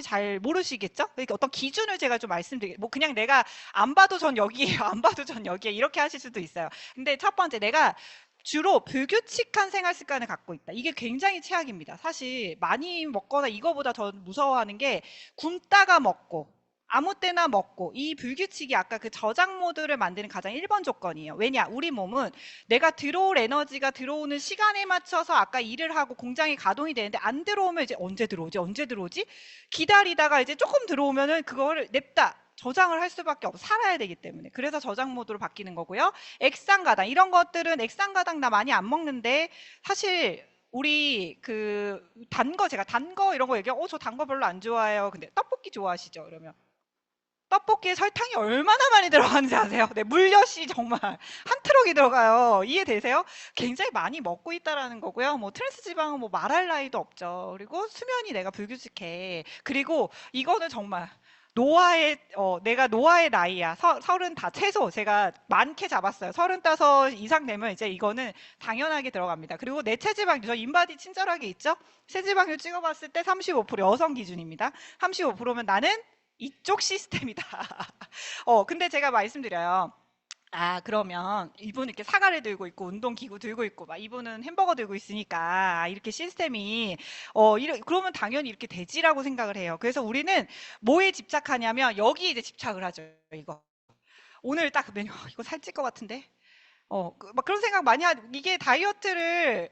잘 모르시겠죠? 그러니까 어떤 기준을 제가 좀 말씀드릴게요. 뭐 그냥 내가 안 봐도 전 여기에요. 안 봐도 전 여기에 이렇게 하실 수도 있어요. 근데 첫 번째 내가 주로 불규칙한 생활 습관을 갖고 있다. 이게 굉장히 최악입니다. 사실 많이 먹거나 이거보다 더 무서워하는 게 굶다가 먹고 아무 때나 먹고 이 불규칙이 아까 그 저장 모드를 만드는 가장 1번 조건이에요. 왜냐? 우리 몸은 내가 들어올 에너지가 들어오는 시간에 맞춰서 아까 일을 하고 공장이 가동이 되는데 안 들어오면 이제 언제 들어오지? 언제 들어오지? 기다리다가 이제 조금 들어오면은 그거를 냅다 저장을 할 수밖에 없어. 살아야 되기 때문에. 그래서 저장 모드로 바뀌는 거고요. 액상가당 이런 것들은 액상가당 나 많이 안 먹는데 사실 우리 그 단 거 제가 단 거 이런 거 얘기하면 저 단 거 별로 안 좋아해요. 근데 떡볶이 좋아하시죠? 그러면 떡볶이에 설탕이 얼마나 많이 들어가는지 아세요? 네, 물엿이 정말 한 트럭이 들어가요. 이해되세요? 굉장히 많이 먹고 있다라는 거고요. 뭐 트랜스 지방은 뭐 말할 나위도 없죠. 그리고 수면이 내가 불규칙해. 그리고 이거는 정말 내가 노화의 나이야. 서른 다 최소 제가 많게 잡았어요. 35 이상 되면 이제 이거는 당연하게 들어갑니다. 그리고 내 체지방, 저 인바디 친절하게 있죠? 체지방률 찍어봤을 때 35% 여성 기준입니다. 35%면 나는 이쪽 시스템이다. 근데 제가 말씀드려요. 그러면 이분은 이렇게 사과를 들고 있고 운동기구 들고 있고 막 이분은 햄버거 들고 있으니까 이렇게 시스템이 그러면 당연히 이렇게 되지라고 생각을 해요. 그래서 우리는 뭐에 집착하냐면 여기 이제 집착을 하죠. 이거 오늘 딱 그 메뉴 이거 살찔 것 같은데 막 그런 생각 많이 이게 다이어트를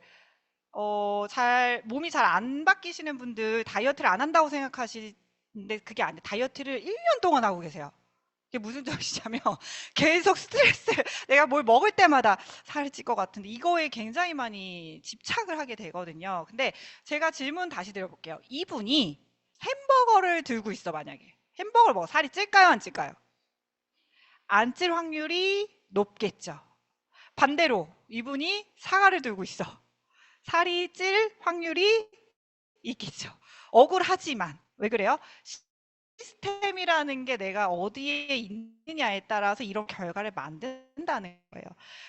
몸이 잘 안 바뀌시는 분들 다이어트를 안 한다고 생각하시는데 그게 안 돼. 다이어트를 1년 동안 하고 계세요. 이게 무슨 뜻이냐면 계속 스트레스 내가 뭘 먹을 때마다 살이 찔 것 같은데 이거에 굉장히 많이 집착을 하게 되거든요. 근데 제가 질문 다시 드려볼게요. 이분이 햄버거를 들고 있어 만약에 햄버거를 먹어 살이 찔까요 안 찔까요? 안 찔 확률이 높겠죠. 반대로 이분이 사과를 들고 있어 살이 찔 확률이 있겠죠. 억울하지만 왜 그래요? 시스템이라는 게 내가 어디에 있느냐에 따라서 이런 결과를 만든다는 거예요.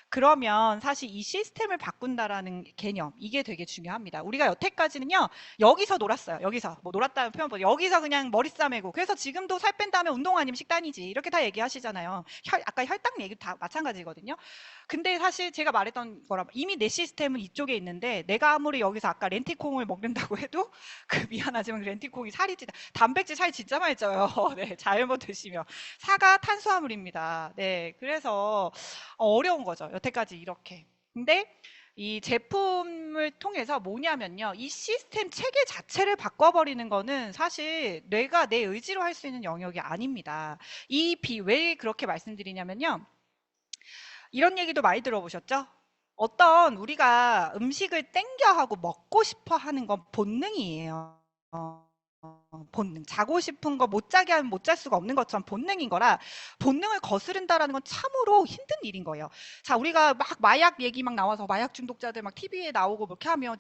그러면 사실 이 시스템을 바꾼다라는 개념, 이게 되게 중요합니다. 우리가 여태까지는요, 여기서 놀았어요. 여기서. 뭐 놀았다는 표현보다 여기서 그냥 머리 싸매고. 그래서 지금도 살 뺀 다음에 운동 아니면 식단이지. 이렇게 다 얘기하시잖아요. 아까 혈당 얘기도 다 마찬가지거든요. 근데 사실 제가 말했던 거라 이미 내 시스템은 이쪽에 있는데 내가 아무리 여기서 아까 렌티콩을 먹는다고 해도 미안하지만 그 렌티콩이 살이 찌다. 단백질 살이 진짜 많이 쪄요. 네, 잘못 드시면. 사과 탄수화물입니다. 네, 그래서 어려운 거죠. 여태까지 이렇게. 근데 이 제품을 통해서 뭐냐면요. 이 시스템 체계 자체를 바꿔버리는 거는 사실 뇌가 내 의지로 할 수 있는 영역이 아닙니다. 왜 그렇게 말씀드리냐면요. 이런 얘기도 많이 들어보셨죠? 어떤 우리가 음식을 땡겨 하고 먹고 싶어 하는 건 본능이에요. 본능. 자고 싶은 거 못 자게 하면 못 잘 수가 없는 것처럼 본능인 거라 본능을 거스른다라는 건 참으로 힘든 일인 거예요. 자, 우리가 막 마약 얘기 막 나와서 마약 중독자들 막 TV에 나오고 그렇게 하면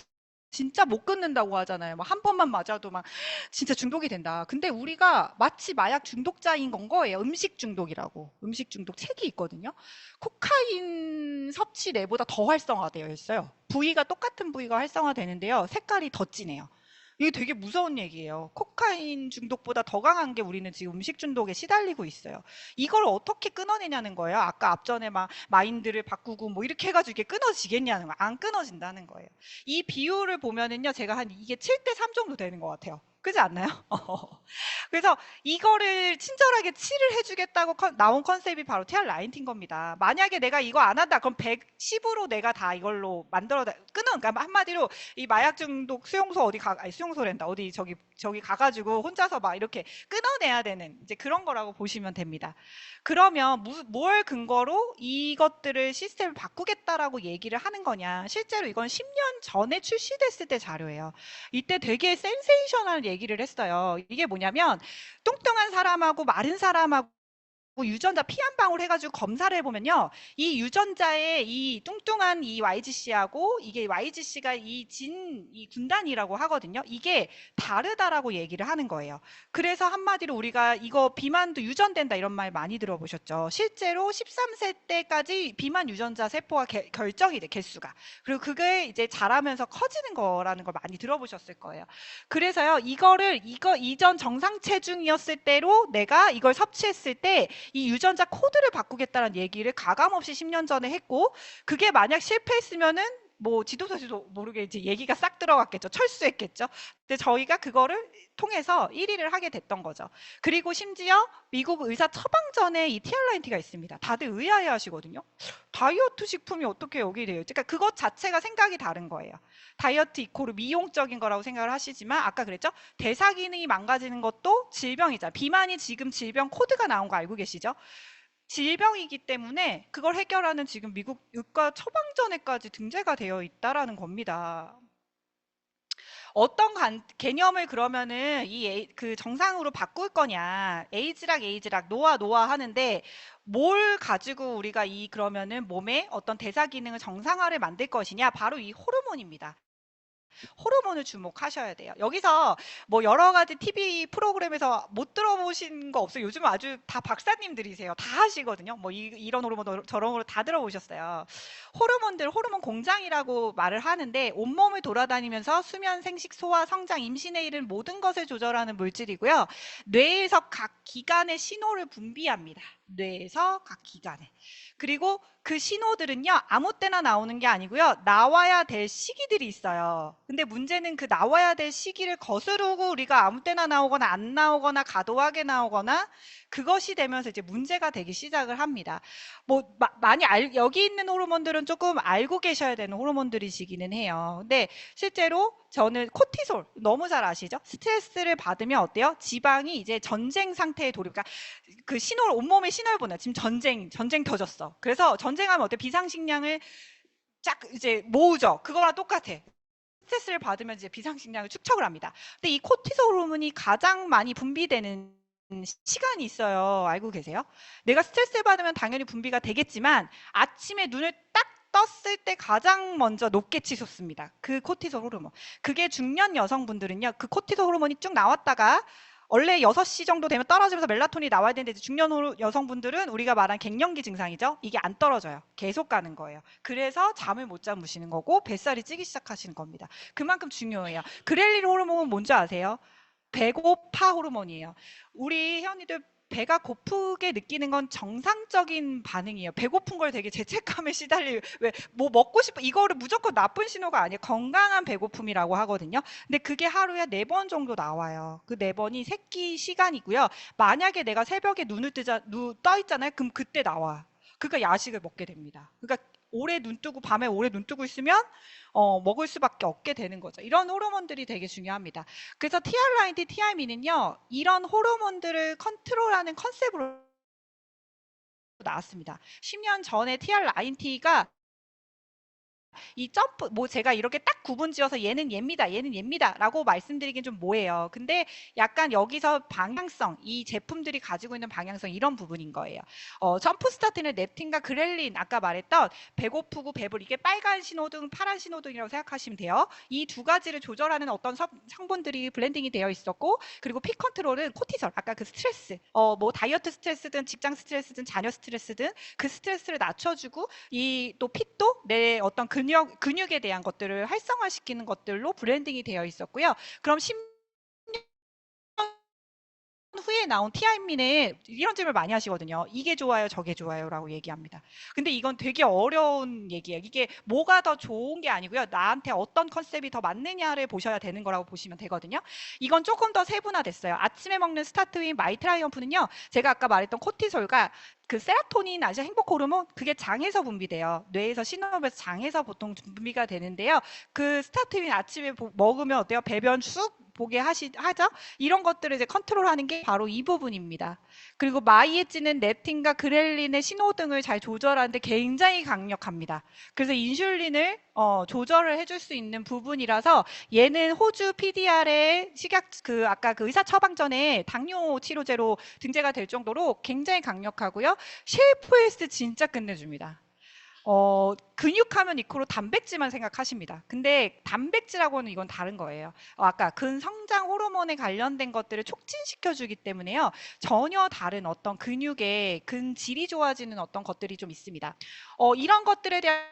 진짜 못 끊는다고 하잖아요. 막 한 번만 맞아도 막 진짜 중독이 된다. 근데 우리가 마치 마약 중독자인 건 거예요. 음식 중독이라고. 음식 중독 책이 있거든요. 코카인 섭취 뇌보다 더 활성화되어 있어요. 부위가 똑같은 부위가 활성화되는데요. 색깔이 더 진해요. 이게 되게 무서운 얘기예요. 코카인 중독보다 더 강한 게 우리는 지금 음식 중독에 시달리고 있어요. 이걸 어떻게 끊어내냐는 거예요. 아까 앞전에 막 마인드를 바꾸고 뭐 이렇게 해가지고 이게 끊어지겠냐는 거예요. 안 끊어진다는 거예요. 이 비율을 보면은요, 제가 이게 7대 3 정도 되는 것 같아요. 그렇지 않나요? 그래서 이거를 친절하게 칠을 해주겠다고 나온 컨셉이 바로 TR 라인틴 겁니다. 만약에 내가 이거 안 한다, 그럼 110으로 내가 다 이걸로 끊어. 그러니까 한마디로 이 마약 중독 수용소 아니 수용소랜다. 어디 저기 가가지고 혼자서 막 이렇게 끊어내야 되는 이제 그런 거라고 보시면 됩니다. 그러면 뭘 근거로 이것들을 시스템을 바꾸겠다라고 얘기를 하는 거냐? 실제로 이건 10년 전에 출시됐을 때 자료예요. 이때 되게 센세이셔널 얘기를 했어요. 이게 뭐냐면 뚱뚱한 사람하고 마른 사람하고 유전자 피 한 방울 해가지고 검사를 해보면요. 이 유전자의 이 뚱뚱한 이 YGC하고 이게 YGC가 이 군단이라고 하거든요. 이게 다르다라고 얘기를 하는 거예요. 그래서 한마디로 우리가 이거 비만도 유전된다 이런 말 많이 들어보셨죠. 실제로 13세 때까지 비만 유전자 세포가 결정이 돼, 개수가. 그리고 그게 이제 자라면서 커지는 거라는 걸 많이 들어보셨을 거예요. 그래서요, 이거 이전 정상 체중이었을 때로 내가 이걸 섭취했을 때 이 유전자 코드를 바꾸겠다는 얘기를 가감없이 10년 전에 했고, 그게 만약 실패했으면은 뭐 지도자지도 모르게 이제 얘기가 싹 들어갔겠죠. 철수했겠죠. 근데 저희가 그거를 통해서 1위를 하게 됐던 거죠. 그리고 심지어 미국 의사 처방전에 이 TR라인티가 있습니다. 다들 의아해 하시거든요. 다이어트 식품이 어떻게 여기 되어 있지? 그러니까 그것 자체가 생각이 다른 거예요. 다이어트 이코르 미용적인 거라고 생각을 하시지만 아까 그랬죠? 대사 기능이 망가지는 것도 질병이잖아요. 비만이 지금 질병 코드가 나온 거 알고 계시죠? 질병이기 때문에 그걸 해결하는 지금 미국 의과 처방전에까지 등재가 되어 있다라는 겁니다. 어떤 개념을 그러면은 그 정상으로 바꿀 거냐, 에이즈락 노아 하는데 뭘 가지고 우리가 그러면은 몸의 어떤 대사 기능을 정상화를 만들 것이냐, 바로 이 호르몬입니다. 호르몬을 주목하셔야 돼요. 여기서 뭐 여러 가지 TV 프로그램에서 못 들어보신 거 없어요? 요즘 아주 다 박사님들이세요. 다 하시거든요. 뭐 이런 호르몬 저런 호르몬 다 들어보셨어요. 호르몬 공장이라고 말을 하는데 온몸을 돌아다니면서 수면, 생식, 소화, 성장, 임신에 이른 모든 것을 조절하는 물질이고요. 뇌에서 각 기관의 신호를 분비합니다. 뇌에서 각 기관에. 그리고 그 신호들은요, 아무 때나 나오는 게 아니고요, 나와야 될 시기들이 있어요. 근데 문제는 그 나와야 될 시기를 거스르고 우리가 아무 때나 나오거나 안 나오거나 과도하게 나오거나 그것이 되면서 이제 문제가 되기 시작을 합니다. 뭐 많이 여기 있는 호르몬들은 조금 알고 계셔야 되는 호르몬들이시기는 해요. 근데 실제로 저는 코티솔 너무 잘 아시죠? 스트레스를 받으면 어때요? 지방이 이제 전쟁 상태에 그러니까 그 신호를 온몸에 신호를 보내. 지금 전쟁 터졌어. 그래서 전쟁하면 어때? 비상식량을 쫙 이제 모으죠. 그거랑 똑같아. 스트레스를 받으면 이제 비상식량을 축적을 합니다. 근데 이 코티솔 호르몬이 가장 많이 분비되는 시간이 있어요. 알고 계세요? 내가 스트레스를 받으면 당연히 분비가 되겠지만 아침에 눈을 딱 떴을 때 가장 먼저 높게 치솟습니다. 그 코티솔 호르몬. 그게 중년 여성분들은요. 그 코티솔 호르몬이 쭉 나왔다가 원래 6시 정도 되면 떨어지면서 멜라토닌이 나와야 되는데 중년 여성분들은 우리가 말한 갱년기 증상이죠. 이게 안 떨어져요. 계속 가는 거예요. 그래서 잠을 못 주무시는 거고 뱃살이 찌기 시작하시는 겁니다. 그만큼 중요해요. 그렐린 호르몬은 뭔지 아세요? 배고파 호르몬이에요. 우리 회원님들 배가 고프게 느끼는 건 정상적인 반응이에요. 배고픈 걸 되게 죄책감에 시달리 왜 뭐 먹고 싶어 이거를 무조건 나쁜 신호가 아니에요. 건강한 배고픔이라고 하거든요. 근데 그게 하루에 4번 정도 나와요. 그 4번이 새끼 시간이고요. 만약에 내가 새벽에 떠 있잖아요. 그럼 그때 나와. 그러니까 야식을 먹게 됩니다. 그러니까 밤에 오래 눈 뜨고 있으면 먹을 수밖에 없게 되는 거죠. 이런 호르몬들이 되게 중요합니다. 그래서 TR라인T, TRM는요, 이런 호르몬들을 컨트롤하는 컨셉으로 나왔습니다. 10년 전에 TR라인T가 이 점프 뭐 제가 이렇게 딱 구분 지어서 얘는 얘입니다라고 말씀드리긴 좀 뭐해요. 근데 약간 여기서 방향성, 이 제품들이 가지고 있는 방향성 이런 부분인 거예요. 점프 스타트는 렙틴과 그렐린 아까 말했던 배고프고 배불 이게 빨간 신호등, 파란 신호등이라고 생각하시면 돼요. 이 두 가지를 조절하는 어떤 성분들이 블렌딩이 되어 있었고 그리고 피 컨트롤은 코티솔 아까 그 스트레스 뭐 다이어트 스트레스든 직장 스트레스든 자녀 스트레스든 그 스트레스를 낮춰주고 이 또 핏도 내 어떤 근육에 대한 것들을 활성화시키는 것들로 브랜딩이 되어 있었고요. 그럼 후에 나온 TI민은 이런 질문을 많이 하시거든요. 이게 좋아요, 저게 좋아요라고 얘기합니다. 근데 이건 되게 어려운 얘기예요. 이게 뭐가 더 좋은 게 아니고요. 나한테 어떤 컨셉이 더 맞느냐를 보셔야 되는 거라고 보시면 되거든요. 이건 조금 더 세분화됐어요. 아침에 먹는 스타트인 마이트라이언프는요. 제가 아까 말했던 코티솔과 그 세라토닌 아시아 행복 호르몬 그게 장에서 분비돼요. 뇌에서 신호흡에서 장에서 보통 분비가 되는데요. 그 스타트인 아침에 먹으면 어때요? 배변 쑥 보게 하죠? 이런 것들을 이제 컨트롤하는 게 바로 이 부분입니다. 그리고 마이에찌는 렙틴과 그렐린의 신호등을 잘 조절하는데 굉장히 강력합니다. 그래서 인슐린을 조절을 해줄 수 있는 부분이라서 얘는 호주 PDR의 식약 그 아까 그 의사 처방 전에 당뇨 치료제로 등재가 될 정도로 굉장히 강력하고요. 쉐이프에스 진짜 끝내줍니다. 근육하면 이코로 단백질만 생각하십니다. 근데 단백질하고는 이건 다른 거예요. 아까 근성장 호르몬에 관련된 것들을 촉진시켜주기 때문에요. 전혀 다른 어떤 근육의 근질이 좋아지는 어떤 것들이 좀 있습니다. 이런 것들에 대한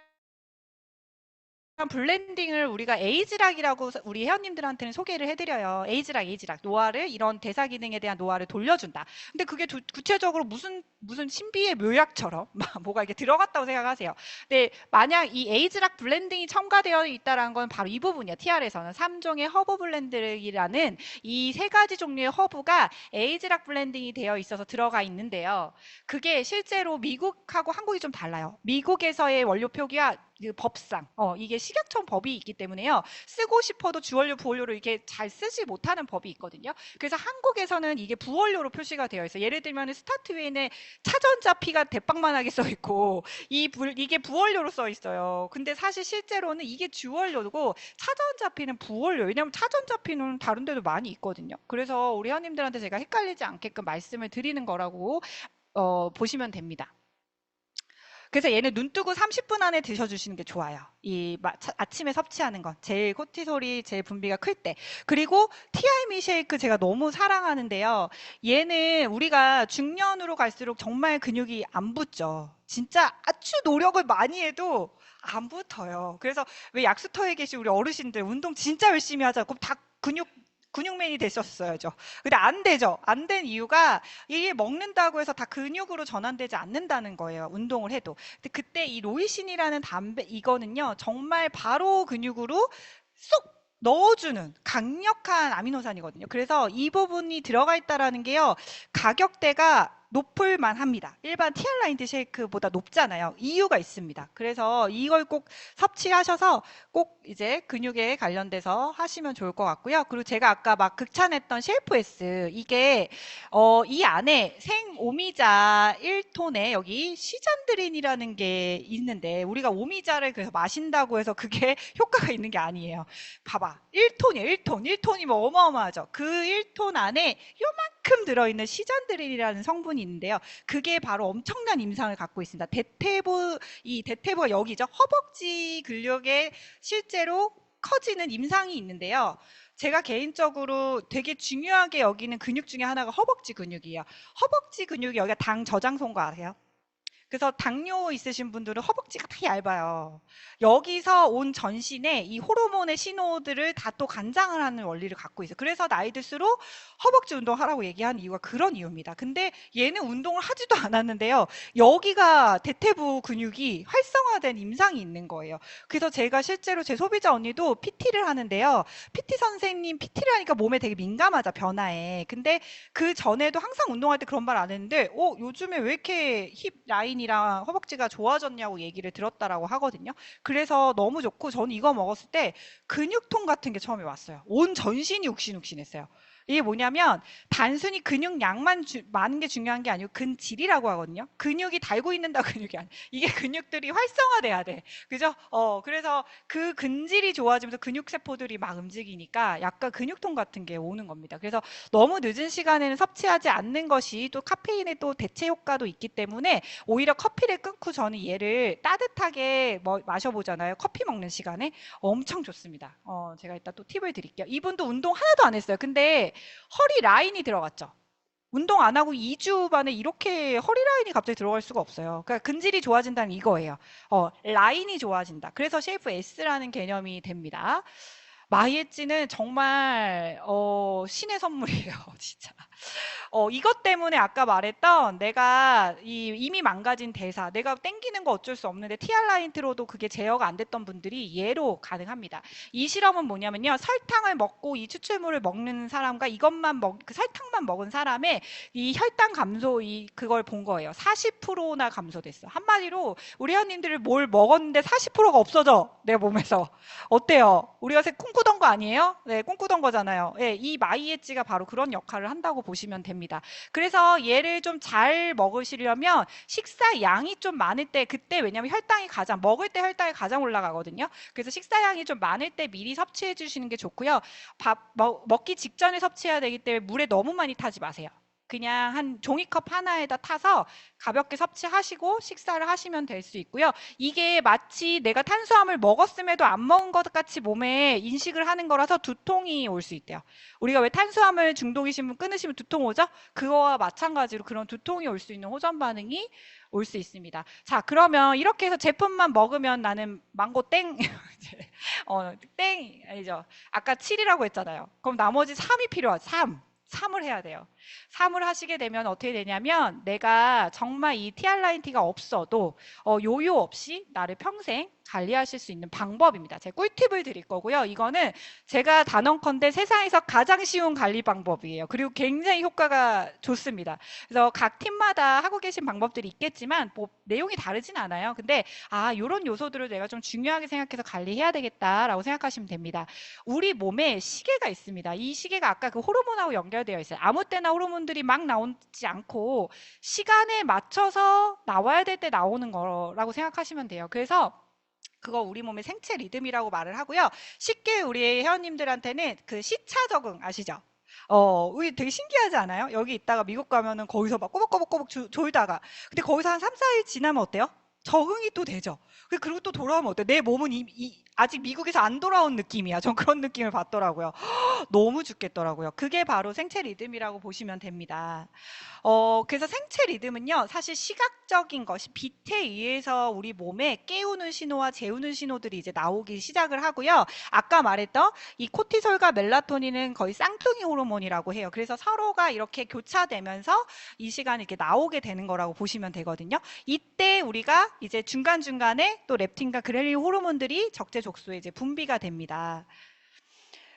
블렌딩을 우리가 에이즈락이라고 우리 회원님들한테는 소개를 해드려요. 에이즈락. 노화를 이런 대사 기능에 대한 노화를 돌려준다. 근데 그게 구체적으로 무슨 신비의 묘약처럼 뭐가 이렇게 들어갔다고 생각하세요. 근데 만약 이 에이즈락 블렌딩이 첨가되어 있다는 건 바로 이 부분이에요. TR에서는 3종의 허브 블렌드라는 이 세 가지 종류의 허브가 에이즈락 블렌딩이 되어 있어서 들어가 있는데요. 그게 실제로 미국하고 한국이 좀 달라요. 미국에서의 원료 표기와 그 법상 이게 식약처 법이 있기 때문에요. 쓰고 싶어도 주원료 부원료를 이렇게 잘 쓰지 못하는 법이 있거든요. 그래서 한국에서는 이게 부원료로 표시가 되어 있어요. 예를 들면 스타트웨인에 차전자 피가 대빵만하게 써 있고 이게 부원료로 써 있어요. 근데 사실 실제로는 이게 주원료고 차전자 피는 부원료. 왜냐하면 차전자 피는 다른 데도 많이 있거든요. 그래서 우리 회원님들한테 제가 헷갈리지 않게끔 말씀을 드리는 거라고 보시면 됩니다. 그래서 얘는 눈 뜨고 30분 안에 드셔주시는 게 좋아요. 아침에 섭취하는 건 제일 코티솔이 제일 분비가 클 때. 그리고 티알미 쉐이크 제가 너무 사랑하는데요. 얘는 우리가 중년으로 갈수록 정말 근육이 안 붙죠. 진짜 아주 노력을 많이 해도 안 붙어요. 그래서 왜 약수터에 계신 우리 어르신들 운동 진짜 열심히 하자. 그럼 다 근육맨이 되셨어야죠. 근데 안 되죠. 안 된 이유가 이게 먹는다고 해서 다 근육으로 전환되지 않는다는 거예요. 운동을 해도. 근데 그때 이 로이신이라는 담배 이거는요. 정말 바로 근육으로 쏙 넣어주는 강력한 아미노산이거든요. 그래서 이 부분이 들어가 있다라는 게요. 가격대가 높을 만합니다. 일반 티알라인드 쉐이크보다 높잖아요. 이유가 있습니다. 그래서 이걸 꼭 섭취하셔서 꼭 이제 근육에 관련돼서 하시면 좋을 것 같고요. 그리고 제가 아까 막 극찬했던 셰프S 이게 이 안에 생오미자 1톤에 여기 시잔드린이라는 게 있는데 우리가 오미자를 그래서 마신다고 해서 그게 효과가 있는 게 아니에요. 봐봐. 1톤이에요. 1톤이면 어마어마하죠. 그 1톤 안에 요만큼 들어있는 시잔드린이라는 성분이 있는데요. 그게 바로 엄청난 임상을 갖고 있습니다. 이 대퇴부가 여기죠. 허벅지 근력에 실제로 커지는 임상이 있는데요. 제가 개인적으로 되게 중요하게 여기는 근육 중에 하나가 허벅지 근육이에요. 허벅지 근육이 여기가 당 저장소인 거 아세요? 그래서 당뇨 있으신 분들은 허벅지가 다 얇아요. 여기서 온 전신에 이 호르몬의 신호들을 다 또 간장을 하는 원리를 갖고 있어요. 그래서 나이 들수록 허벅지 운동하라고 얘기하는 이유가 그런 이유입니다. 근데 얘는 운동을 하지도 않았는데요. 여기가 대퇴부 근육이 활성화된 임상이 있는 거예요. 그래서 제가 실제로 제 소비자 언니도 PT를 하는데요. PT 선생님 PT를 하니까 몸에 되게 민감하죠, 변화에. 근데 그 전에도 항상 운동할 때 그런 말 안 했는데 요즘에 왜 이렇게 힙 라인이랑 허벅지가 좋아졌냐고 얘기를 들었다라고 하거든요. 그래서 너무 좋고 저는 이거 먹었을 때 근육통 같은 게 처음에 왔어요. 온 전신이 욱신욱신했어요. 이게 뭐냐면 단순히 근육량만 많은 게 중요한 게 아니고 근질이라고 하거든요. 근육이 달고 있는다 근육이 아니야. 이게 근육들이 활성화돼야 돼. 그죠? 그래서 그 근질이 좋아지면서 근육세포들이 막 움직이니까 약간 근육통 같은 게 오는 겁니다. 그래서 너무 늦은 시간에는 섭취하지 않는 것이 또 카페인의 또 대체 효과도 있기 때문에 오히려 커피를 끊고 저는 얘를 따뜻하게 마셔보잖아요. 커피 먹는 시간에 엄청 좋습니다. 제가 이따 또 팁을 드릴게요. 이분도 운동 하나도 안 했어요. 근데 허리 라인이 들어갔죠. 운동 안 하고 2주 만에 이렇게 허리 라인이 갑자기 들어갈 수가 없어요. 그러니까 근질이 좋아진다는 이거예요. 라인이 좋아진다. 그래서 쉐이프 S라는 개념이 됩니다. 마이엣지는 정말 신의 선물이에요. 진짜. 이것 때문에 아까 말했던 내가 이미 망가진 대사, 내가 땡기는 거 어쩔 수 없는데 TR라인트로도 그게 제어가 안 됐던 분들이 얘로 가능합니다. 이 실험은 뭐냐면요. 설탕을 먹고 이 추출물을 먹는 사람과 이것만 그 설탕만 먹은 사람의 이 혈당 감소, 그걸 본 거예요. 40%나 감소됐어. 한마디로 우리 회원님들이 뭘 먹었는데 40%가 없어져. 내 몸에서. 어때요? 우리 요새 꿈꾸던 거 아니에요? 네, 꿈꾸던 거잖아요. 네, 이 마이에찌가 바로 그런 역할을 한다고 보시면 됩니다. 그래서 얘를 좀 잘 먹으시려면 식사 양이 좀 많을 때, 그때 왜냐면 먹을 때 혈당이 가장 올라가거든요. 그래서 식사 양이 좀 많을 때 미리 섭취해 주시는 게 좋고요. 먹기 직전에 섭취해야 되기 때문에 물에 너무 많이 타지 마세요. 그냥 한 종이컵 하나에다 타서 가볍게 섭취하시고 식사를 하시면 될 수 있고요. 이게 마치 내가 탄수화물 먹었음에도 안 먹은 것 같이 몸에 인식을 하는 거라서 두통이 올 수 있대요. 우리가 왜 탄수화물 중독이신 분 끊으시면 두통 오죠? 그거와 마찬가지로 그런 두통이 올 수 있는 호전 반응이 올 수 있습니다. 자, 그러면 이렇게 해서 제품만 먹으면 나는 망고 땡, 땡, 아니죠. 아까 7이라고 했잖아요. 그럼 나머지 3이 필요하죠. 3을 해야 돼요. 3을 하시게 되면 어떻게 되냐면 내가 정말 이 TR라인T가 없어도 요요 없이 나를 평생 관리하실 수 있는 방법입니다. 제가 꿀팁을 드릴 거고요. 이거는 제가 단언컨대 세상에서 가장 쉬운 관리 방법이에요. 그리고 굉장히 효과가 좋습니다. 그래서 각 팀마다 하고 계신 방법들이 있겠지만 뭐 내용이 다르진 않아요. 근데 이런 요소들을 내가 좀 중요하게 생각해서 관리해야 되겠다라고 생각하시면 됩니다. 우리 몸에 시계가 있습니다. 이 시계가 아까 그 호르몬하고 연결되어 있어요. 아무 때나 호르몬들이 막 나오지 않고 시간에 맞춰서 나와야 될 때 나오는 거라고 생각하시면 돼요. 그래서 그거 우리 몸의 생체 리듬이라고 말을 하고요. 쉽게 우리 회원님들한테는 그 시차 적응 아시죠? 우리 되게 신기하지 않아요? 여기 있다가 미국 가면은 거기서 막 꼬박꼬박꼬박 졸다가 근데 거기서 한 3, 4일 지나면 어때요? 적응이 또 되죠. 그리고 또 돌아오면 어때요? 내 몸은 아직 미국에서 안 돌아온 느낌이야. 전 그런 느낌을 받더라고요. 너무 죽겠더라고요. 그게 바로 생체 리듬이라고 보시면 됩니다. 그래서 생체 리듬은요, 사실 시각적인 것이 빛에 의해서 우리 몸에 깨우는 신호와 재우는 신호들이 이제 나오기 시작을 하고요. 아까 말했던 이 코티솔과 멜라토닌은 거의 쌍둥이 호르몬이라고 해요. 그래서 서로가 이렇게 교차되면서 이 시간에 이렇게 나오게 되는 거라고 보시면 되거든요. 이때 우리가 이제 중간중간에 또 렙틴과 그렐린 호르몬들이 적재적소에 이제 분비가 됩니다.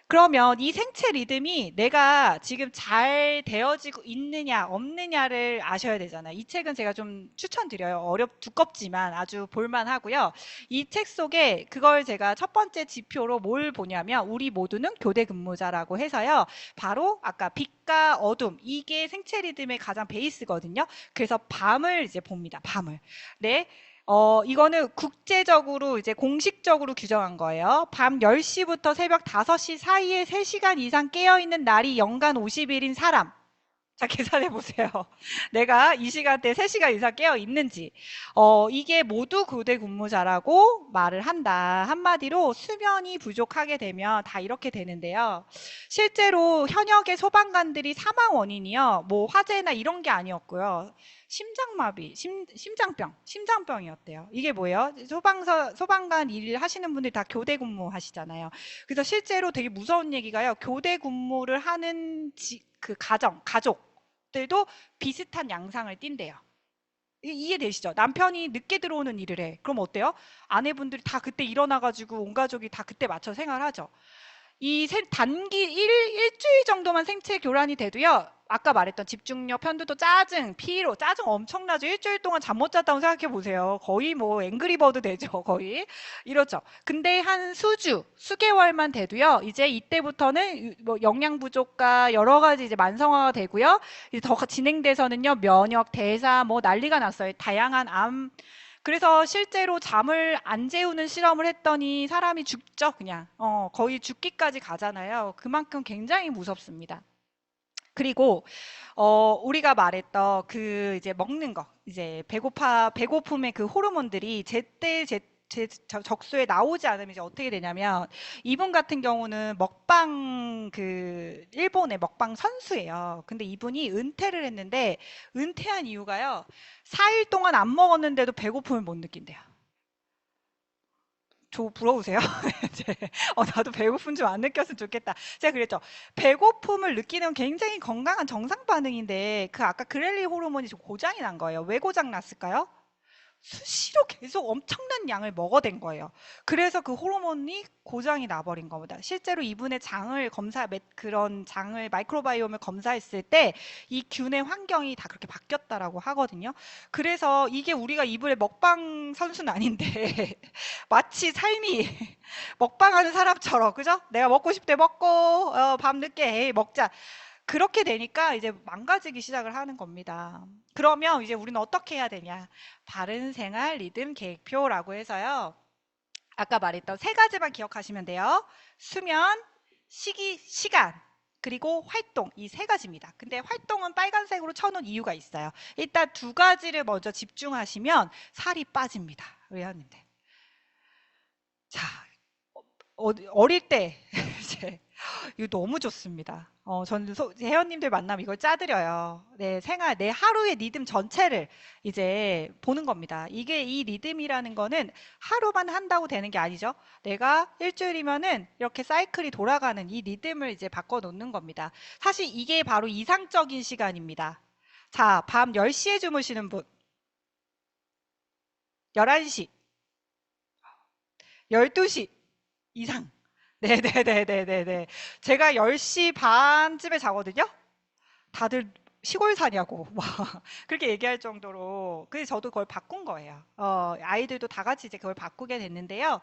그러면 이 생체 리듬이 내가 지금 잘 되어지고 있느냐 없느냐를 아셔야 되잖아요. 이 책은 제가 좀 추천드려요. 두껍지만 아주 볼만하고요. 이 책 속에 그걸 제가 첫 번째 지표로 뭘 보냐면 우리 모두는 교대 근무자라고 해서요. 바로 아까 빛과 어둠 이게 생체 리듬의 가장 베이스거든요. 그래서 밤을 이제 봅니다. 밤을. 네. 이거는 국제적으로 이제 공식적으로 규정한 거예요. 밤 10시부터 새벽 5시 사이에 3시간 이상 깨어있는 날이 연간 50일인 사람. 자, 계산해 보세요. 내가 이 시간대에 3시간 이상 깨어 있는지. 이게 모두 교대 근무자라고 말을 한다. 한마디로 수면이 부족하게 되면 다 이렇게 되는데요. 실제로 현역의 소방관들이 사망 원인이요. 뭐 화재나 이런 게 아니었고요. 심장마비, 심장병이었대요. 이게 뭐예요? 소방관 일을 하시는 분들이 다 교대 근무하시잖아요. 그래서 실제로 되게 무서운 얘기가요. 교대 근무를 하는 그 가족들도 비슷한 양상을 띈대요. 이해되시죠? 남편이 늦게 들어오는 일을 해. 그럼 어때요? 아내분들이 다 그때 일어나가지고 온 가족이 다 그때 맞춰 생활하죠. 단기 일주일 정도만 생체 교란이 돼도요. 아까 말했던 집중력, 편두도, 짜증, 피로, 짜증 엄청나죠. 일주일 동안 잠 못 잤다고 생각해 보세요. 거의 뭐 앵그리버드 되죠. 거의 이렇죠. 근데 한 수개월만 돼도요. 이제 이때부터는 뭐 영양 부족과 여러 가지 이제 만성화가 되고요. 이제 더 진행돼서는요. 면역, 대사 뭐 난리가 났어요. 다양한 암 그래서 실제로 잠을 안 재우는 실험을 했더니 사람이 죽죠, 그냥. 거의 죽기까지 가잖아요. 그만큼 굉장히 무섭습니다. 그리고 우리가 말했던 그 이제 먹는 거, 이제 배고픔의 그 호르몬들이 제때 적소에 나오지 않으면 이제 어떻게 되냐면 이분 같은 경우는 일본의 먹방 선수예요. 근데 이분이 은퇴를 했는데 은퇴한 이유가요. 4일 동안 안 먹었는데도 배고픔을 못 느낀대요. 부러우세요? 이제 나도 배고픔 좀 안 느꼈으면 좋겠다. 제가 그랬죠. 배고픔을 느끼는 굉장히 건강한 정상 반응인데 그 아까 그렐린 호르몬이 좀 고장이 난 거예요. 왜 고장 났을까요? 수시로 계속 엄청난 양을 먹어댄 거예요. 그래서 그 호르몬이 고장이 나버린 겁니다. 실제로 이분의 장을 그런 장을 마이크로바이옴을 검사했을 때 이 균의 환경이 다 그렇게 바뀌었다라고 하거든요. 그래서 이게 우리가 이분의 먹방 선수는 아닌데 마치 삶이 먹방하는 사람처럼 그죠? 내가 먹고 싶을 때 먹고 밤 늦게 에이, 먹자. 그렇게 되니까 이제 망가지기 시작을 하는 겁니다. 그러면 이제 우리는 어떻게 해야 되냐? 바른 생활 리듬 계획표라고 해서요. 아까 말했던 세 가지만 기억하시면 돼요. 수면, 시간, 그리고 활동. 이 세 가지입니다. 근데 활동은 빨간색으로 쳐놓은 이유가 있어요. 일단 두 가지를 먼저 집중하시면 살이 빠집니다. 회원님들. 자, 어릴 때 이제 이거 너무 좋습니다. 저는 회원님들 만나면 이걸 짜드려요. 내 하루의 리듬 전체를 이제 보는 겁니다. 이게 이 리듬이라는 거는 하루만 한다고 되는 게 아니죠. 내가 일주일이면은 이렇게 사이클이 돌아가는 이 리듬을 이제 바꿔 놓는 겁니다. 사실 이게 바로 이상적인 시간입니다. 자, 밤 10시에 주무시는 분, 11시, 12시 이상. 네네네네네네. 제가 10시 반쯤에 자거든요? 다들 시골 사냐고. 막 그렇게 얘기할 정도로. 그래서 저도 그걸 바꾼 거예요. 아이들도 다 같이 이제 그걸 바꾸게 됐는데요.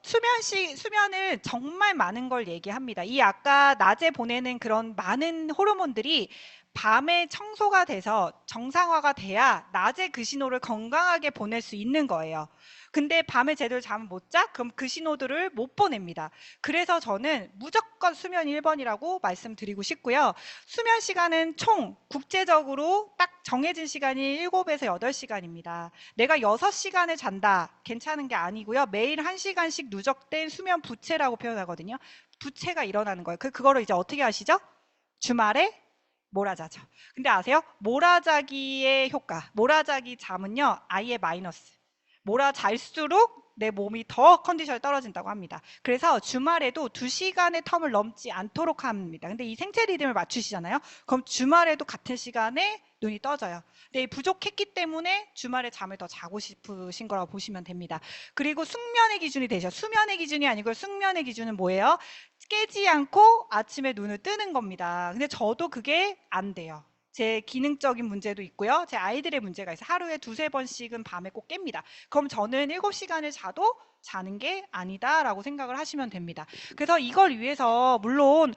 수면을 정말 많은 걸 얘기합니다. 이 아까 낮에 보내는 그런 많은 호르몬들이 밤에 청소가 돼서 정상화가 돼야 낮에 그 신호를 건강하게 보낼 수 있는 거예요. 근데 밤에 제대로 잠을 못 자? 그럼 그 신호들을 못 보냅니다. 그래서 저는 무조건 수면 1번이라고 말씀드리고 싶고요. 수면 시간은 총 국제적으로 딱 정해진 시간이 7에서 8시간입니다. 내가 6시간을 잔다. 괜찮은 게 아니고요. 매일 1시간씩 누적된 수면 부채라고 표현하거든요. 부채가 일어나는 거예요. 그거를 이제 어떻게 하시죠? 주말에 몰아자죠. 근데 아세요? 몰아자기의 효과. 몰아자기 잠은요. 아예 마이너스. 몰아잘수록 내 몸이 더 컨디션이 떨어진다고 합니다. 그래서 주말에도 2시간의 텀을 넘지 않도록 합니다. 근데 이 생체 리듬을 맞추시잖아요. 그럼 주말에도 같은 시간에 눈이 떠져요. 근데 부족했기 때문에 주말에 잠을 더 자고 싶으신 거라고 보시면 됩니다. 그리고 숙면의 기준이 되죠. 수면의 기준이 아니고 숙면의 기준은 뭐예요? 깨지 않고 아침에 눈을 뜨는 겁니다. 근데 저도 그게 안 돼요. 제 기능적인 문제도 있고요. 제 아이들의 문제가 있어요. 하루에 2~3번씩은 밤에 꼭 깹니다. 그럼 저는 7시간을 자도 자는 게 아니다라고 생각을 하시면 됩니다. 그래서 이걸 위해서 물론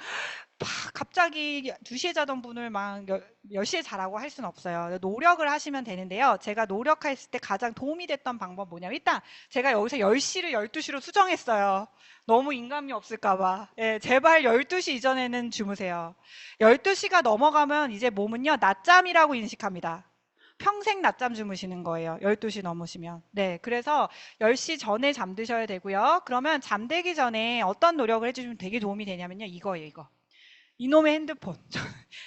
갑자기 2시에 자던 분을 막 10시에 자라고 할 수는 없어요. 노력을 하시면 되는데요. 제가 노력했을 때 가장 도움이 됐던 방법은 뭐냐면 일단 제가 여기서 10시를 12시로 수정했어요. 너무 인감이 없을까 봐. 예, 제발 12시 이전에는 주무세요. 12시가 넘어가면 이제 몸은요. 낮잠이라고 인식합니다. 평생 낮잠 주무시는 거예요. 12시 넘으시면. 네, 그래서 10시 전에 잠드셔야 되고요. 그러면 잠들기 전에 어떤 노력을 해주시면 되게 도움이 되냐면요. 이거예요, 이거. 이놈의 핸드폰.